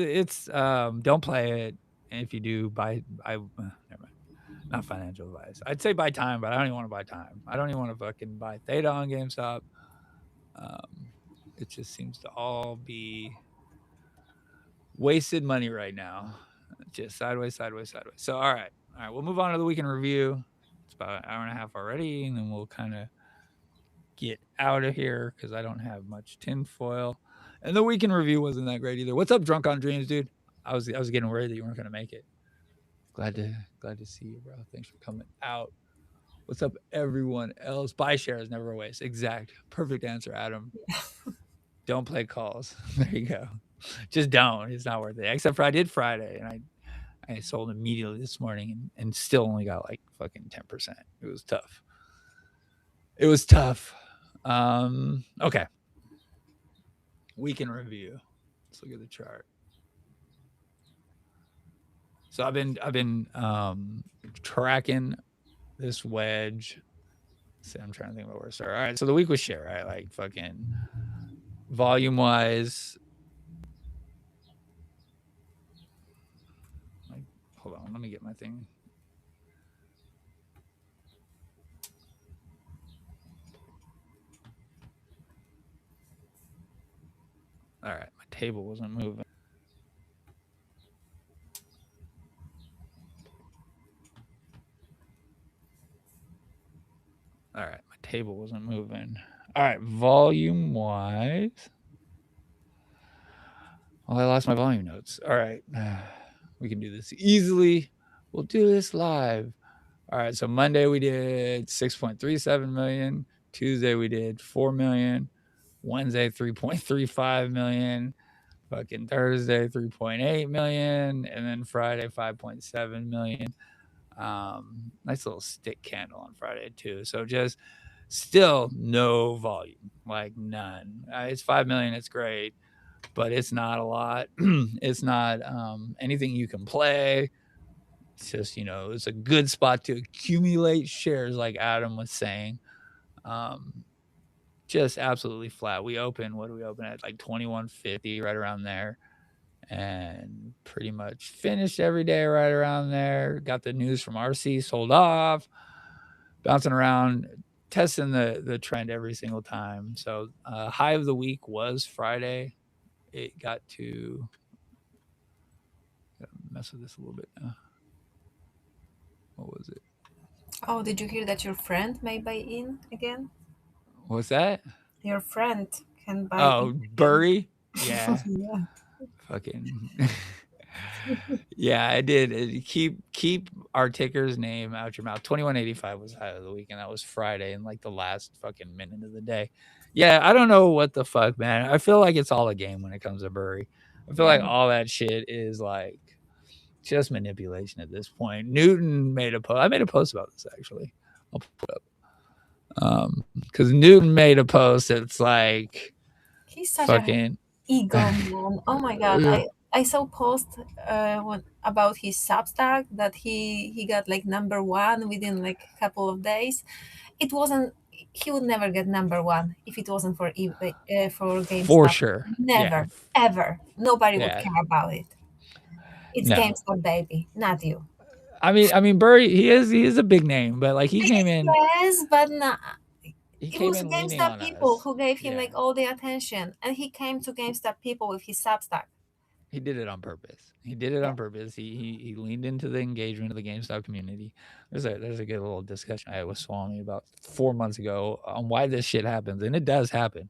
don't play it. And if you do, never mind. Not financial advice. I'd say buy time, but I don't even want to buy time. I don't even want to fucking buy Theta on GameStop. Um, it just seems to all be wasted money right now. Just sideways, sideways, sideways. So all right, we'll move on to the weekend review. It's about an hour and a half already, and then we'll kind of get out of here because I don't have much tinfoil. And the weekend review wasn't that great either. What's up, Drunk on Dreams, dude? I was getting worried that you weren't gonna make it. Glad to see you, bro. Thanks for coming out. What's up, everyone else? Buy shares, never a waste. Exact. Perfect answer, Adam. Don't play calls. There you go. Just don't. It's not worth it. Except for I did Friday, and I sold immediately this morning, and still only got like fucking 10%. It was tough. It was tough. Okay. Week in review. Let's look at the chart. So I've been tracking this wedge. See, I'm trying to think about where to start. All right, so the week was shit, right? Like fucking volume wise. Like, hold on, let me get my thing. All right, my table wasn't moving. All right, my table wasn't moving. All right, volume wise. Well, I lost my volume notes. All right, we can do this easily. We'll do this live. All right, so Monday we did 6.37 million. Tuesday we did 4 million. Wednesday 3.35 million. Fucking Thursday 3.8 million, and then Friday 5.7 million. Nice little stick candle on Friday too. So just still no volume, like none. It's 5 million. It's great, but it's not a lot. It's not anything you can play. It's just, it's a good spot to accumulate shares, like Adam was saying. Just absolutely flat. We open, what do we open at? Like 21.50, right around there. And pretty much finished every day right around there. Got the news from RC, sold off, bouncing around, testing the trend every single time. So high of the week was Friday. It got to mess with this a little bit now. What was it? Oh, did you hear that your friend may buy in again? What's that? Your friend can buy Oh, in Burry? Yeah. yeah. Fucking yeah, I did. Keep our ticker's name out your mouth. 21.85 was high of the week, and that was Friday in like the last fucking minute of the day. Yeah, I don't know what the fuck, man. I feel like it's all a game when it comes to Burry. I feel like all that shit is like just manipulation at this point. Newton made a post. I made a post about this actually. I'll pull it up. Because Newton made a post that's like He's such fucking ego man. Oh my god. I saw post about his Substack that he got like number one within like a couple of days. It wasn't. He would never get number one if it wasn't for eBay, for GameStop. for sure. Never, Yeah. ever. Nobody would Yeah. care about it. It's No. GameStop, baby, not you. I mean, Burry, he is a big name, but like he came in. Yes, but not. He It came was in leaning GameStop on people us. who gave him Yeah. like all the attention, and he came to GameStop people with his Substack. He did it on purpose. He did it on purpose. He leaned into the engagement of the GameStop community. There's a good little discussion I had with Swami about 4 months ago on why this shit happens, and it does happen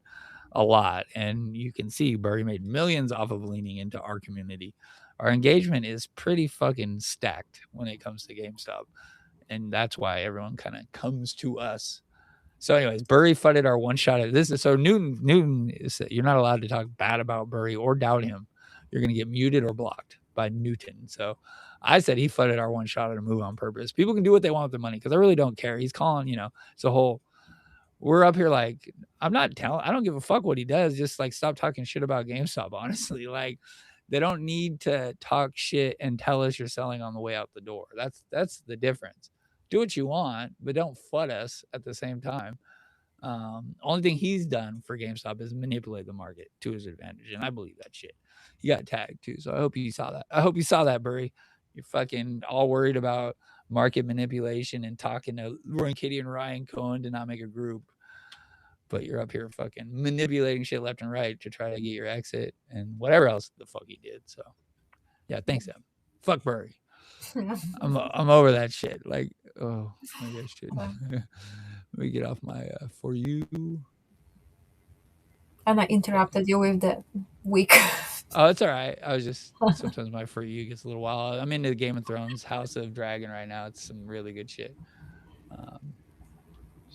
a lot. And you can see Burry made millions off of leaning into our community. Our engagement is pretty fucking stacked when it comes to GameStop, and that's why everyone kind of comes to us. So, anyways, Burry fudded our one shot at this. So Newton is, you're not allowed to talk bad about Burry or doubt him. You're going to get muted or blocked by Newton. So I said he fudded our one shot at a move on purpose. People can do what they want with their money because I really don't care. He's calling, it's a whole. We're up here like I don't give a fuck what he does. Just like stop talking shit about GameStop. Honestly, like they don't need to talk shit and tell us you're selling on the way out the door. That's the difference. Do what you want, but don't FUD us at the same time. Only thing he's done for GameStop is manipulate the market to his advantage, and I believe that shit. He got tagged too, so I hope you saw that. I hope you saw that, Burry. You're fucking all worried about market manipulation and talking to Roy Kitty and Ryan Cohen to not make a group, but you're up here fucking manipulating shit left and right to try to get your exit and whatever else the fuck he did. So, yeah, thanks, Em. Fuck Burry. I'm over that shit. Like, oh, maybe I should. Let me get off my for you. And I interrupted you with the week. Oh, it's all right. I was just sometimes my for you gets a little wild. I'm into Game of Thrones, House of Dragon right now. It's some really good shit.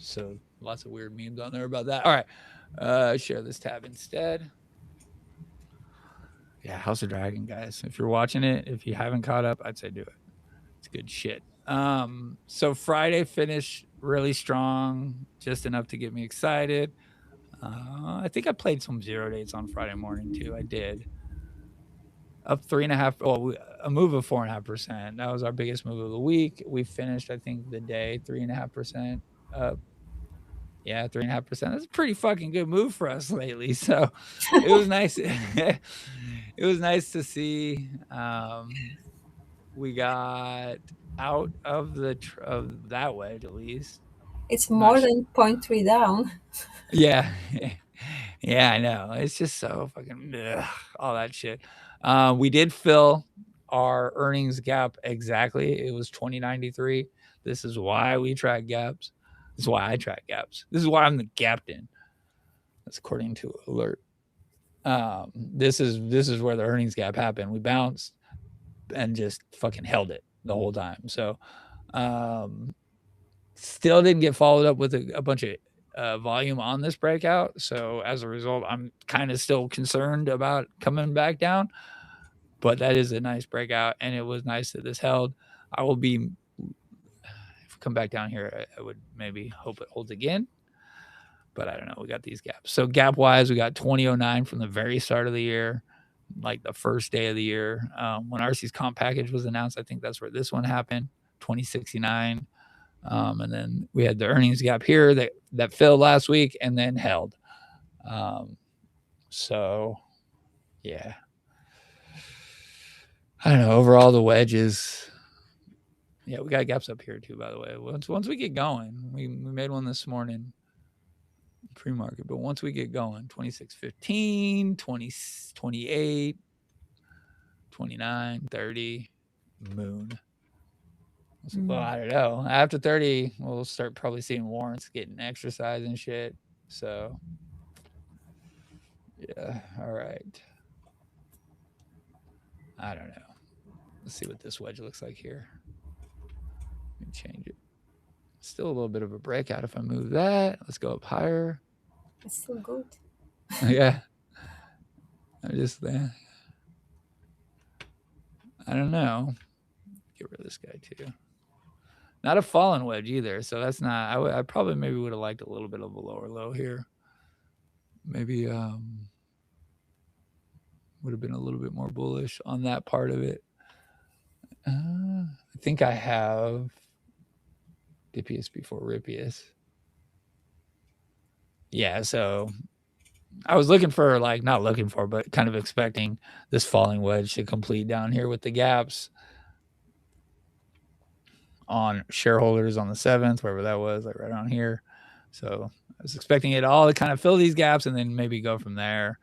So lots of weird memes on there about that. All right. Share this tab instead. Yeah, House of Dragon, guys. If you're watching it, if you haven't caught up, I'd say do it. It's good shit. So Friday finished really strong, just enough to get me excited. I think I played some zero dates on Friday morning too. I did. Up 3.5. Well, a move of 4.5%. That was our biggest move of the week. We finished, I think, the day 3.5% up. Yeah, 3.5%. That's a pretty fucking good move for us lately. So it was nice. It was nice to see. We got out of of that wedge at least. It's I'm not more sure. than 0.3 down. Yeah. Yeah, I know. It's just so fucking all that shit. We did fill our earnings gap exactly. It was 2093. This is why we track gaps. This is why I track gaps. This is why I'm the captain. That's according to alert. This is where the earnings gap happened. We bounced and just fucking held it the whole time. So still didn't get followed up with a bunch of volume on this breakout. So as a result, I'm kind of still concerned about coming back down. But that is a nice breakout, and it was nice that this held. I will be, if we come back down here, I would maybe hope it holds again. But I don't know. We got these gaps. So gap wise, we got 2009 from the very start of the year, like the first day of the year. When RC's comp package was announced, I think that's where this one happened, 2069. And then we had the earnings gap here that filled last week and then held. So, yeah. I don't know. Overall, the wedge is, yeah, we got gaps up here too, by the way. Once we get going, we made one this morning, pre-market, but once we get going, 26.15, 20, 28, 29, 30, moon. Well, I don't know. After 30, we'll start probably seeing warrants getting exercise and shit. So, yeah. All right. I don't know. Let's see what this wedge looks like here. Let me change it. Still a little bit of a breakout if I move that. Let's go up higher. It's still good. Yeah. I don't know. Get rid of this guy too. Not a fallen wedge either, so that's not. I probably maybe would have liked a little bit of a lower low here. Maybe would have been a little bit more bullish on that part of it. I think I have Dippius before Rippius. Yeah, so I was looking for, like, not looking for, but kind of expecting this falling wedge to complete down here with the gaps on shareholders on the 7th, wherever that was, like right on here. So I was expecting it all to kind of fill these gaps and then maybe go from there.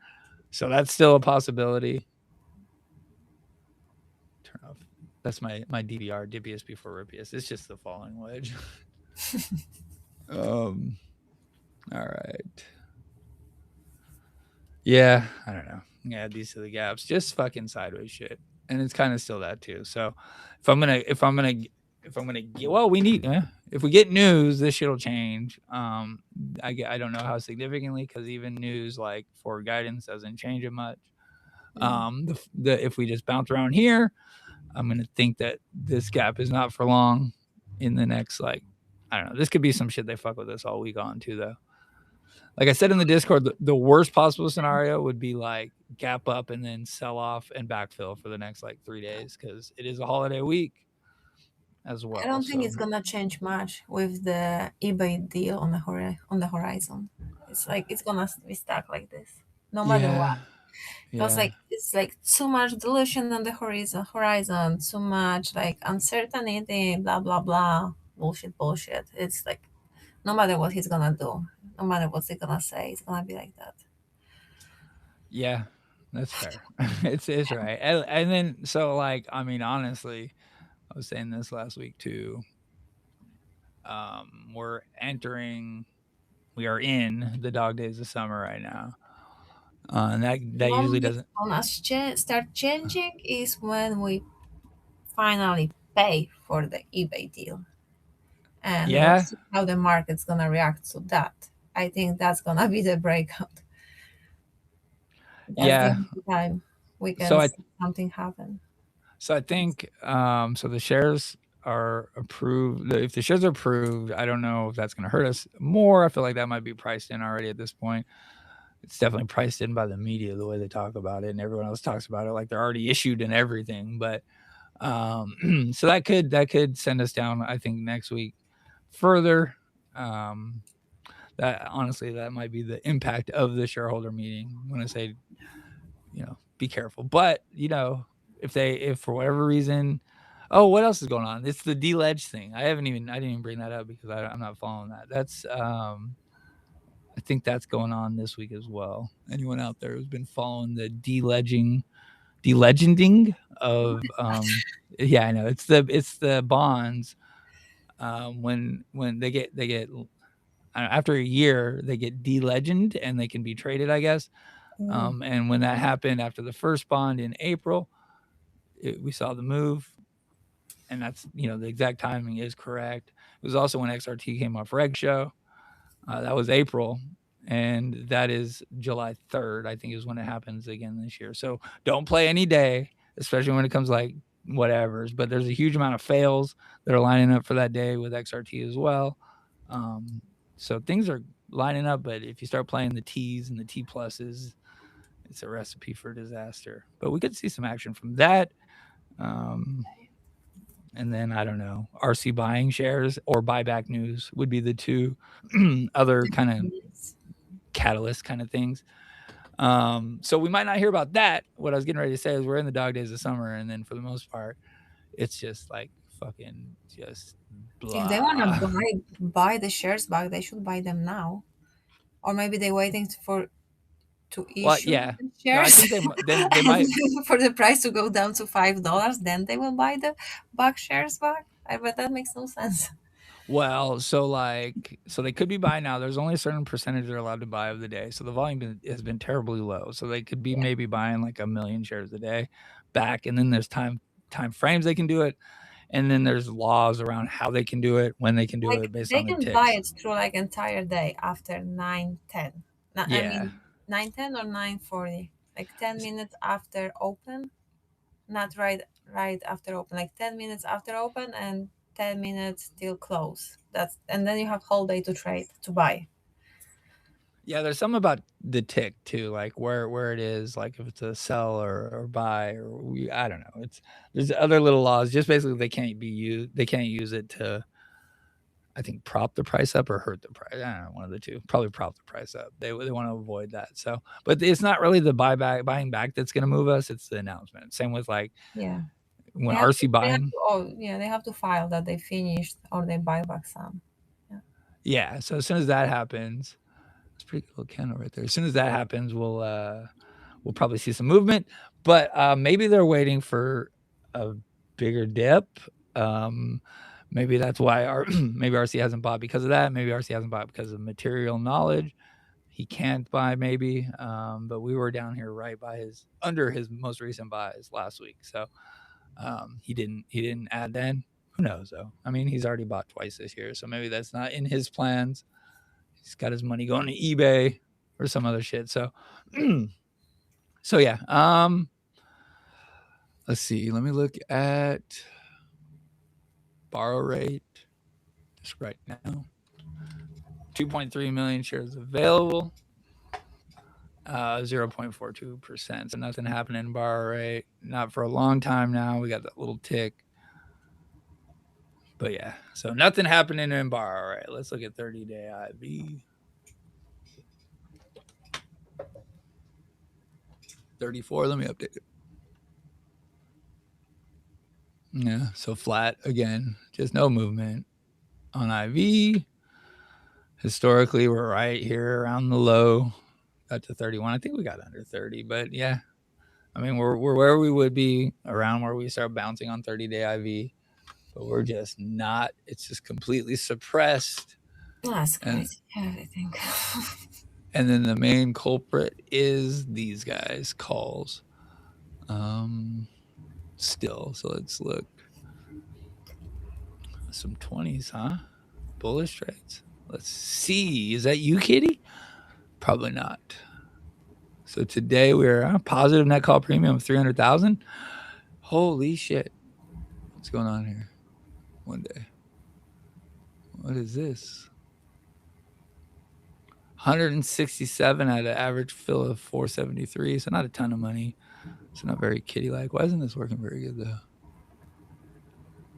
So that's still a possibility. Turn off. That's my DVR, Dippius before Rippius. It's just the falling wedge. All right. Yeah, I don't know. Yeah, these are the gaps. Just fucking sideways shit. And it's kind of still that too. So if I'm gonna get, well, we need, if we get news, this shit'll change. I don't know how significantly, because even news like for guidance doesn't change it much. If we just bounce around here, I'm gonna think that this gap is not for long. In the next, like, I don't know. This could be some shit they fuck with us all week on too, though. Like I said in the Discord, the worst possible scenario would be like gap up and then sell off and backfill for the next like 3 days, because it is a holiday week as well. I don't think it's gonna change much with the eBay deal on the horizon. It's like it's gonna be stuck like this, no matter what. Because it's like too much dilution on the horizon, too much like uncertainty, blah blah blah, bullshit. It's like no matter what he's gonna do, no matter what he's gonna say, it's gonna be like that. Yeah, that's fair. It's right. And then, so, like, I mean, honestly, I was saying this last week too. We are in the dog days of summer right now. And that usually doesn't. When start changing is when we finally pay for the eBay deal. and we'll Yeah. see how the market's gonna react to that. I think that's gonna be the breakout. That's the Yeah. only time we So can see something happen. So I think so the shares are approved. If the shares are approved, I don't know if that's going to hurt us more. I feel like that might be priced in already at this point. It's definitely priced in by the media the way they talk about it, and everyone else talks about it like they're already issued and everything. But so that could send us down. I think next week further. That honestly, that might be the impact of the shareholder meeting. When I say, be careful, but if for whatever reason, oh, what else is going on? It's the deledge thing. I didn't even bring that up because I'm not following that. That's I think that's going on this week as well. Anyone out there who's been following the delegending of yeah, I know it's the bonds when they get after a year they get delegend and they can be traded, I guess. And when that happened after the first bond in April, we saw the move, and that's the exact timing is correct. It was also when XRT came off Reg Show. That was April, and that is July 3rd. I think is when it happens again this year. So don't play any day, especially when it comes like whatever's. But there's a huge amount of fails that are lining up for that day with XRT as well. So things are lining up, but if you start playing the T's and the T pluses, it's a recipe for disaster. But we could see some action from that. And then I don't know, RC buying shares or buyback news would be the two other kind of catalyst kind of things. So we might not hear about that. What I was getting ready to say is we're in the dog days of summer, and then for the most part, it's just like fucking just blah. If they want to buy the shares back, they should buy them now, or maybe they're waiting to issue yeah. the No, I shares think they might. for the price to go down to $5. Then they will buy the back shares back. But that makes no sense. Well, so they could be buying now. There's only a certain percentage they're allowed to buy of the day. So the volume has been terribly low. So they could be maybe buying like 1 million shares a day back. And then there's time frames they can do it. And then there's laws around how they can do it, when they can do it based They on the can ticks. buy it through like entire day after 9:10. I Yeah. mean 9:10 or 9:40. Like 10 minutes after open, not right after open. Like 10 minutes after open and 10 minutes till close. And then you have whole day to trade to buy. Yeah, there's something about the tick too, like where it is, like if it's a sell or buy I don't know. There's other little laws. Just basically they can't use it to, I think, prop the price up or hurt the price. I don't know, one of the two. Probably prop the price up. They want to avoid that. So, but it's not really the buying back that's going to move us. It's the announcement. Same with like when RC buying. They have to file that they finished or they buy back some. Yeah. So as soon as that happens, it's a pretty good little candle right there. As soon as that happens, we'll probably see some movement. But maybe they're waiting for a bigger dip. Maybe that's why maybe RC hasn't bought because of that. Maybe RC hasn't bought because of material knowledge. He can't buy maybe, but we were down here right by under his most recent buys last week. So he didn't add then. Who knows though? I mean, he's already bought twice this year, so maybe that's not in his plans. He's got his money going to eBay or some other shit. So so yeah. Let's see. Let me look at borrow rate just right now. 2.3 million shares available. 0.42%. So nothing happening in borrow rate. Not for a long time now. We got that little tick. But yeah, so nothing happening in borrow rate. Let's look at 30-day IV. 34. Let me update it. Yeah, so flat again. Just no movement on IV. Historically, we're right here around the low. Got to 31. I think we got under 30, but yeah. I mean, we're where we would be, around where we start bouncing on 30-day IV, but we're just not. It's just completely suppressed. That's crazy. Everything. And then the main culprit is these guys, calls. Still, so let's look. Some 20s, huh? bullish trades. Let's see. Is that you, Kitty? Probably not. So today we're a positive net call premium of 300,000. Holy shit. What's going on here? One day. What is this? 167 at an average fill of 473. So not a ton of money. It's not very kitty-like. Why isn't this working very good though?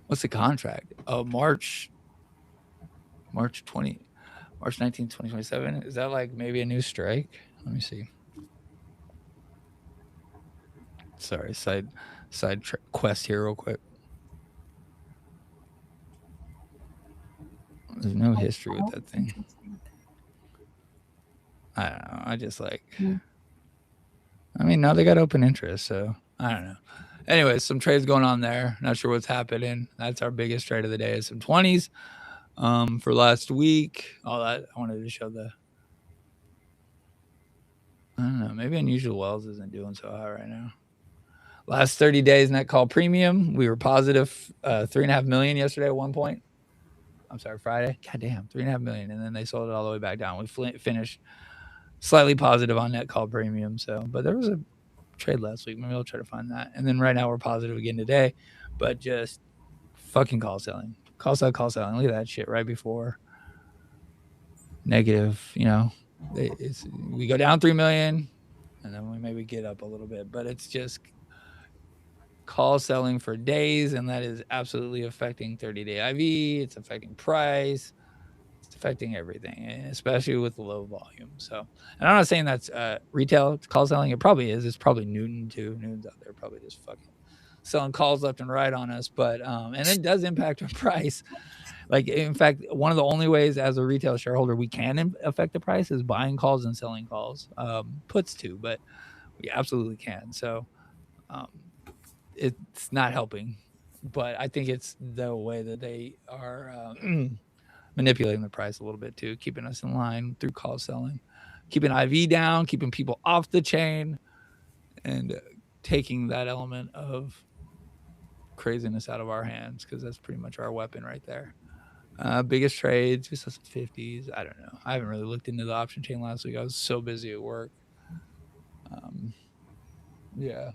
What's the contract? Oh, March 19th, 2027. Is that like maybe a new strike? Let me see. Sorry, side quest here real quick. There's no history with that thing. I don't know. I just like. I mean, now they got open interest, so I don't know. Anyways, some trades going on there. Not sure what's happening. That's our biggest trade of the day. Is some 20s. For last week, all that I wanted to show the. I don't know. Maybe Unusual Wells isn't doing so hot right now. Last 30 days net call premium, we were positive 3.5 million yesterday at one point. I'm sorry, Friday. God damn, 3.5 million, and then they sold it all the way back down. We finished slightly positive on net call premium. So, but there was a trade last week. Maybe I'll try to find that. And then right now we're positive again today, but just fucking call selling. Call selling. Look at that shit right before negative. You know, we go down 3 million, and then we maybe get up a little bit, but it's just call selling for days, and that is absolutely affecting 30-day IV. It's affecting price. It's affecting everything, especially with low volume. So, and I'm not saying that's retail call selling. It probably is. It's probably Newton too. Newton's out there probably just fucking selling calls left and right on us. But and it does impact our price. Like, in fact, one of the only ways as a retail shareholder we can affect the price is buying calls and selling calls. Puts too, but we absolutely can. So it's not helping. But I think it's the way that they are manipulating the price a little bit too, keeping us in line through call selling, keeping IV down, keeping people off the chain, and taking that element of craziness out of our hands, because that's pretty much our weapon right there. Biggest trades, just some 50s. I don't know. I haven't really looked into the option chain last week. I was so busy at work. Yeah.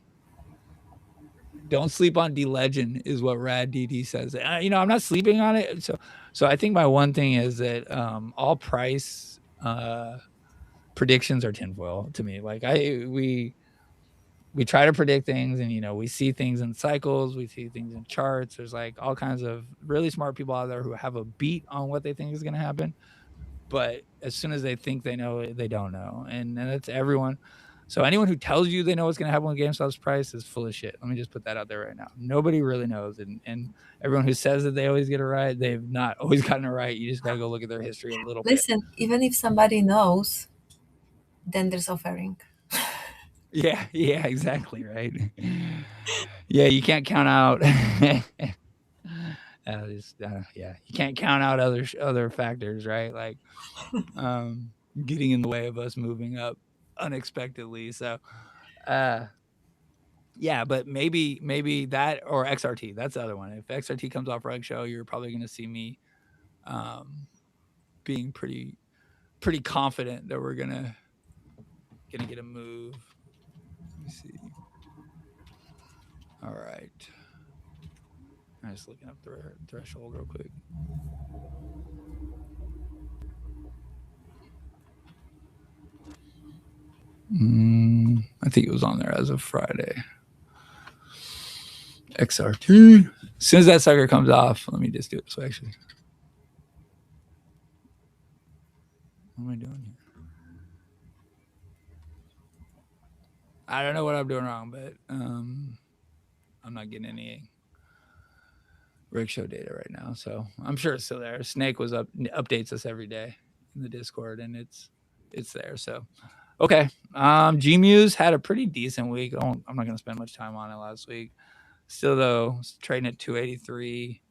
Don't sleep on D-Legend is what Rad DD says. I'm not sleeping on it. So I think my one thing is that all price predictions are tinfoil to me. Like we try to predict things, and we see things in cycles, we see things in charts. There's like all kinds of really smart people out there who have a beat on what they think is going to happen, but as soon as they think they know, they don't know, and that's everyone. So anyone who tells you they know what's going to happen with GameStop's price is full of shit. Let me just put that out there right now. Nobody really knows, and everyone who says that they always get it right, they've not always gotten it right. You just got to go look at their history a little bit. Listen, even if somebody knows, then there's offering. Yeah, exactly, right. Yeah, you can't count out. You can't count out other factors, right? Like getting in the way of us moving up unexpectedly. So, yeah, but maybe that or XRT. That's the other one. If XRT comes off reg show, you're probably going to see me being pretty confident that we're gonna get a move. Let me see. All right. I'm just looking up the threshold real quick. I think it was on there as of Friday. XRT. As soon as that sucker comes off, let me just do it. So actually, what am I doing here? I don't know what I'm doing wrong, but I'm not getting any rig show data right now, so I'm sure it's still there. Snake updates us every day in the Discord, and it's there. So okay, Gmuse had a pretty decent week. I'm not going to spend much time on it last week. Still though, trading at 283.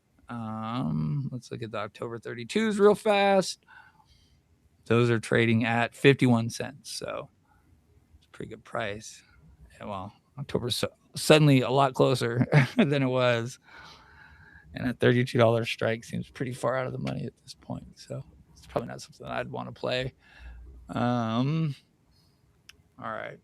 Let's look at the October 32s real fast. Those are trading at 51 cents, so it's a pretty good price. Yeah, well, October's suddenly a lot closer than it was. And a $32 strike seems pretty far out of the money at this point. So it's probably not something I'd want to play. All right.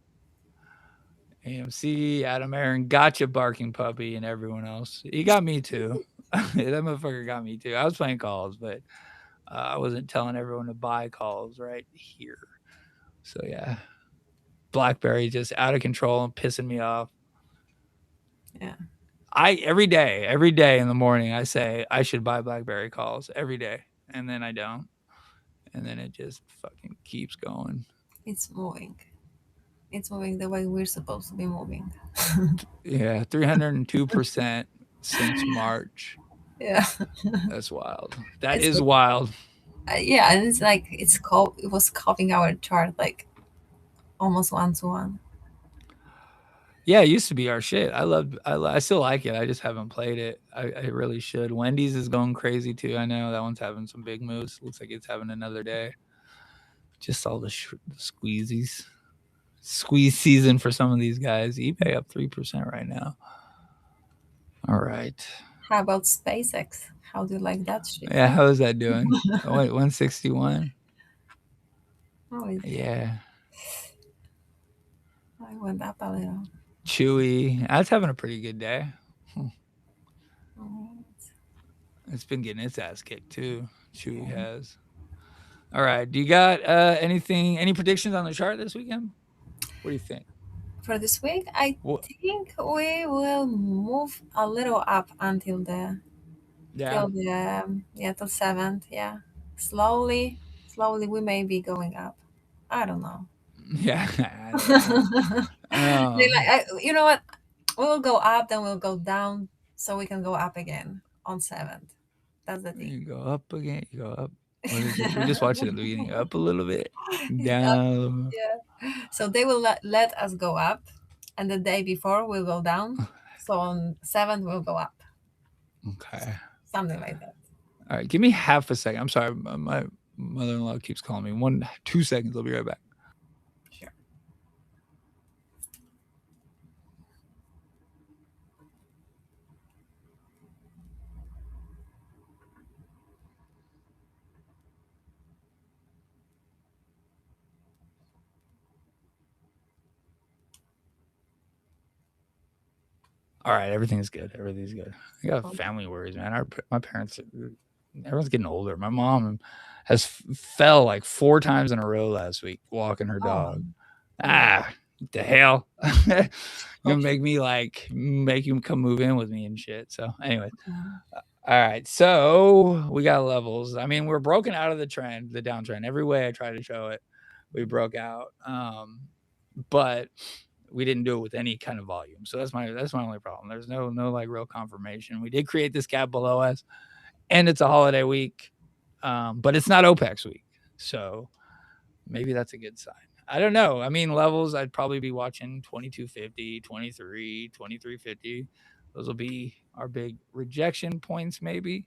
AMC, Adam Aaron, gotcha, barking puppy, and everyone else. He got me too. That motherfucker got me too. I was playing calls, but I wasn't telling everyone to buy calls right here. So yeah, BlackBerry just out of control and pissing me off. Yeah. Every day in the morning, I say I should buy BlackBerry calls every day, and then I don't, and then it just fucking keeps going. It's moving. It's moving the way we're supposed to be moving. Yeah, 302% since March. Yeah. That's wild. That It's is like, wild. yeah, and it's like it was copying our chart like almost 1 to 1. Yeah, it used to be our shit. I still like it. I just haven't played it. I really should. Wendy's is going crazy too. I know that one's having some big moves. Looks like it's having another day. Just all the squeezies. Squeeze season for some of these guys. eBay up 3% right now. All right. How about SpaceX? How do you like that shit? Yeah, how is that doing? 161. Oh, Yeah. I went up a little. Chewy. That's having a pretty good day. Oh, It's been getting its ass kicked too. Chewy has. All right. Do you got any predictions on the chart this weekend? What do you think? for this week, I think we will move a little up until the till 7th. Yeah, slowly we may be going up. I don't know. Yeah. You know what? We'll go up, then we'll go down, so we can go up again on 7th. That's the thing. You go up again. You go up. What is it? We just watched it at the beginning. Up a little bit, down. Yeah. So they will let us go up, and the day before we'll go down. So on 7th we'll go up. Okay. Something like that. All right. Give me half a second. I'm sorry. My mother-in-law keeps calling me. 2 seconds. I'll be right back. Sure. All right, everything's good. Everything's good. I got family worries, man. My parents, everyone's getting older. My mom has fell like 4 times in a row last week walking her dog. What the hell? You're gonna make you come move in with me and shit. So anyway, all right. So we got levels. I mean, we're broken out of the downtrend. Every way I try to show it, we broke out. But we didn't do it with any kind of volume. So that's my only problem. There's no like real confirmation. We did create this gap below us, and it's a holiday week, but it's not OPEX week. So maybe that's a good sign. I don't know. I mean, levels, I'd probably be watching 2250, 23, 2350. Those will be our big rejection points maybe.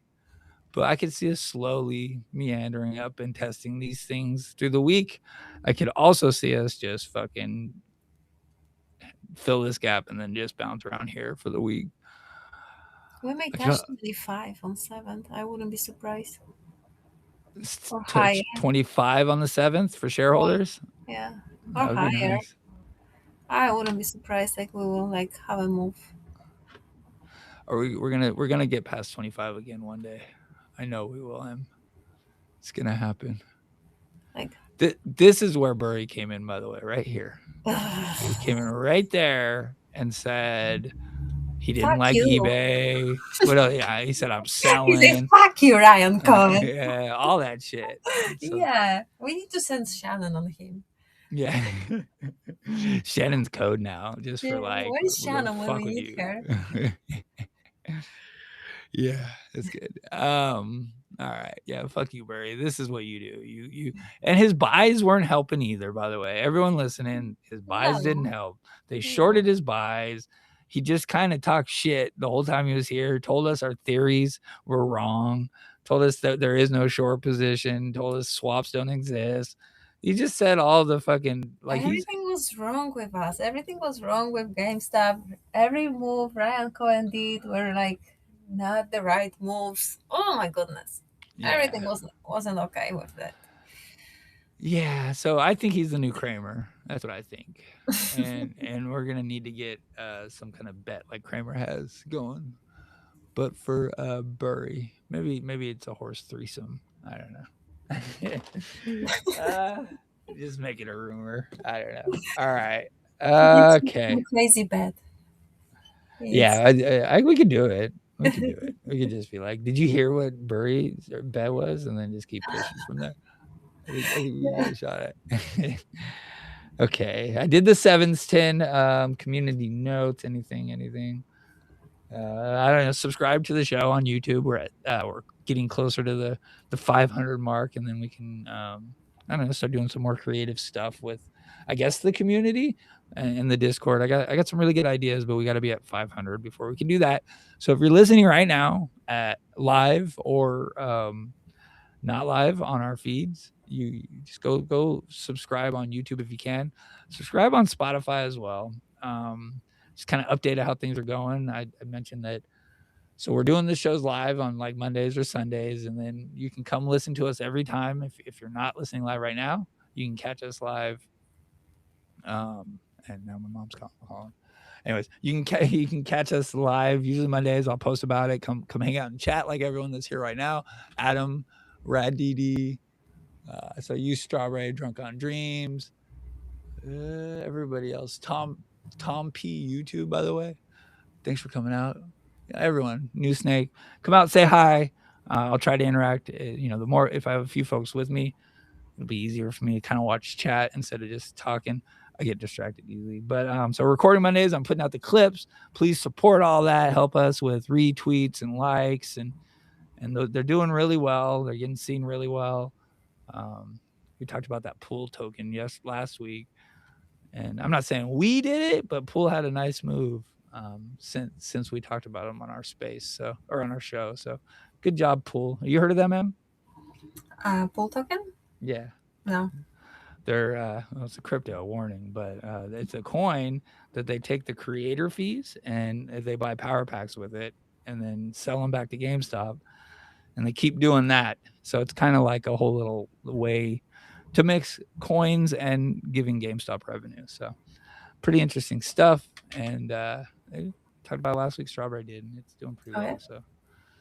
But I could see us slowly meandering up and testing these things through the week. I could also see us just fucking fill this gap and then just bounce around here for the week. We may touch 25 on 7th. I wouldn't be surprised. Or higher. 25 on the 7th for shareholders. Yeah, or higher. Nice. I wouldn't be surprised. Like we will like have a move. Or we're gonna get past 25 again one day. I know we will. It's gonna happen. Like this is where Burry came in, by the way, right here. He came in right there and said he didn't like eBay. What else? Yeah, he said I'm selling. He said, "Fuck you, Ryan Cohen." Yeah, all that shit. So, yeah, we need to send Shannon on him. Yeah, Shannon's code now, just for like. Where's Shannon when we need her? Yeah, that's good. All right. Yeah, fuck you, Burry. This is what you do. You and his buys weren't helping either, by the way. Everyone listening, his buys didn't help. They shorted his buys. He just kind of talked shit the whole time he was here, told us our theories were wrong, told us that there is no short position, told us swaps don't exist. He just said all the fucking everything was wrong with us. Everything was wrong with GameStop. Every move Ryan Cohen did were like not the right moves. Oh my goodness. Yeah. Everything wasn't okay with that. Yeah, so I think he's the new Kramer. That's what I think. And we're gonna need to get some kind of bet like Kramer has going, but for Burry. Maybe it's a horse threesome. I don't know. Just make it a rumor. I don't know. All right. Okay. Crazy bad. It's Yeah, we could do it. We could do it. We could just be like, "Did you hear what Burry's bet was?" And then just keep pushing from there. I think we got a shot at. Okay, I did the sevens 10 community notes. Anything? I don't know. Subscribe to the show on YouTube. We're getting closer to the 500 mark, and then we can I don't know, start doing some more creative stuff with, I guess, the community and the Discord. I got some really good ideas, but we got to be at 500 before we can do that. So if you're listening right now at live or not live on our feeds, you just go subscribe on YouTube if you can. Subscribe on Spotify as well. Just kind of update how things are going. I mentioned that. So we're doing the shows live on like Mondays or Sundays, and then you can come listen to us every time. If you're not listening live right now, you can catch us live. And now my mom's calling. Anyways, you can catch us live usually Mondays. I'll post about it. Come hang out and chat like everyone that's here right now. Adam, Rad DD, so you Strawberry, Drunk on Dreams, everybody else. Tom P YouTube, by the way. Thanks for coming out. Everyone, New Snake, come out, say hi. I'll try to interact. The more, if I have a few folks with me, it'll be easier for me to kind of watch chat instead of just talking. I get distracted easily. But so recording Mondays, I'm putting out the clips. Please support all that. Help us with retweets and likes, and they're doing really well. They're getting seen really well. We talked about that pool token last week, and I'm not saying we did it, but Pool had a nice move since we talked about them on our space, or on our show. So good job, Pool. You heard of them, Em? Pool token? Yeah. No. They're it's a crypto warning, but it's a coin that they take the creator fees and they buy power packs with it and then sell them back to GameStop, and they keep doing that. So it's kind of like a whole little way to mix coins and giving GameStop revenue. So pretty interesting stuff. And they talked about last week. Strawberry did, and it's doing pretty well. Yeah. So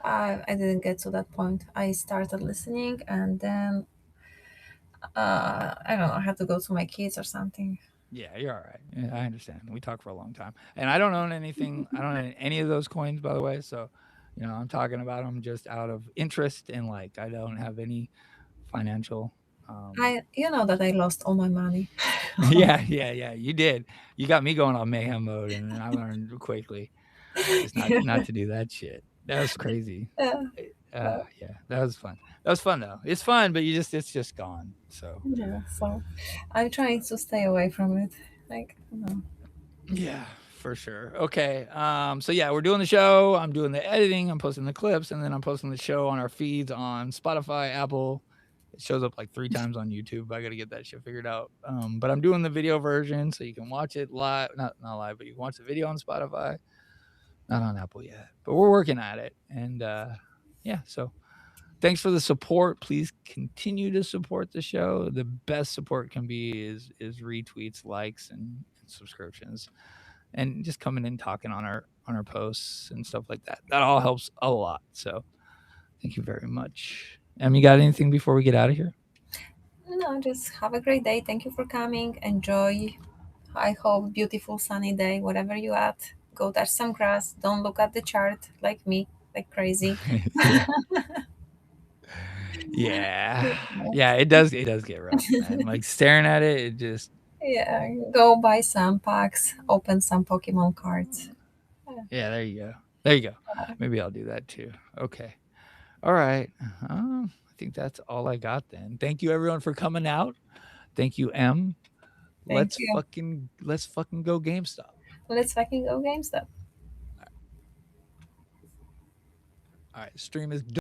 I didn't get to that point. I started listening and then I don't know, I had to go to my kids or something. yeah, you're all right. Yeah, I understand. We talked for a long time, and I don't own anything. I don't own any of those coins, by the way. So, I'm talking about them just out of interest, and like I don't have any financial. You know that I lost all my money. Yeah. You did. You got me going on mayhem mode, and I learned quickly just not to do that shit. That was crazy. Yeah, that was fun. That was fun though. It's fun, but it's just gone. So Yeah, so I'm trying to stay away from it. Like, yeah, for sure. Okay. So yeah, we're doing the show. I'm doing the editing. I'm posting the clips, and then I'm posting the show on our feeds on Spotify, Apple. It shows up like 3 times on YouTube. I got to get that shit figured out. But I'm doing the video version, so you can watch it live. Not live, but you can watch the video on Spotify. Not on Apple yet, but we're working at it. And yeah, so thanks for the support. Please continue to support the show. The best support can be is retweets, likes, and subscriptions, and just coming in talking on our posts and stuff like that. That all helps a lot. So thank you very much. You got anything before we get out of here? no, just have a great day. Thank you for coming. Enjoy. I hope beautiful sunny day wherever you at. Go touch some grass. Don't look at the chart like me, like crazy. Yeah, it does get rough, man. Like staring at it just Yeah, go buy some packs, open some Pokemon cards. yeah, there you go. Maybe I'll do that too. Okay. All right. I think that's all I got then. Thank you everyone for coming out. Thank you, M. Thank you. Let's fucking go GameStop. Let's fucking go GameStop. All right, stream is done.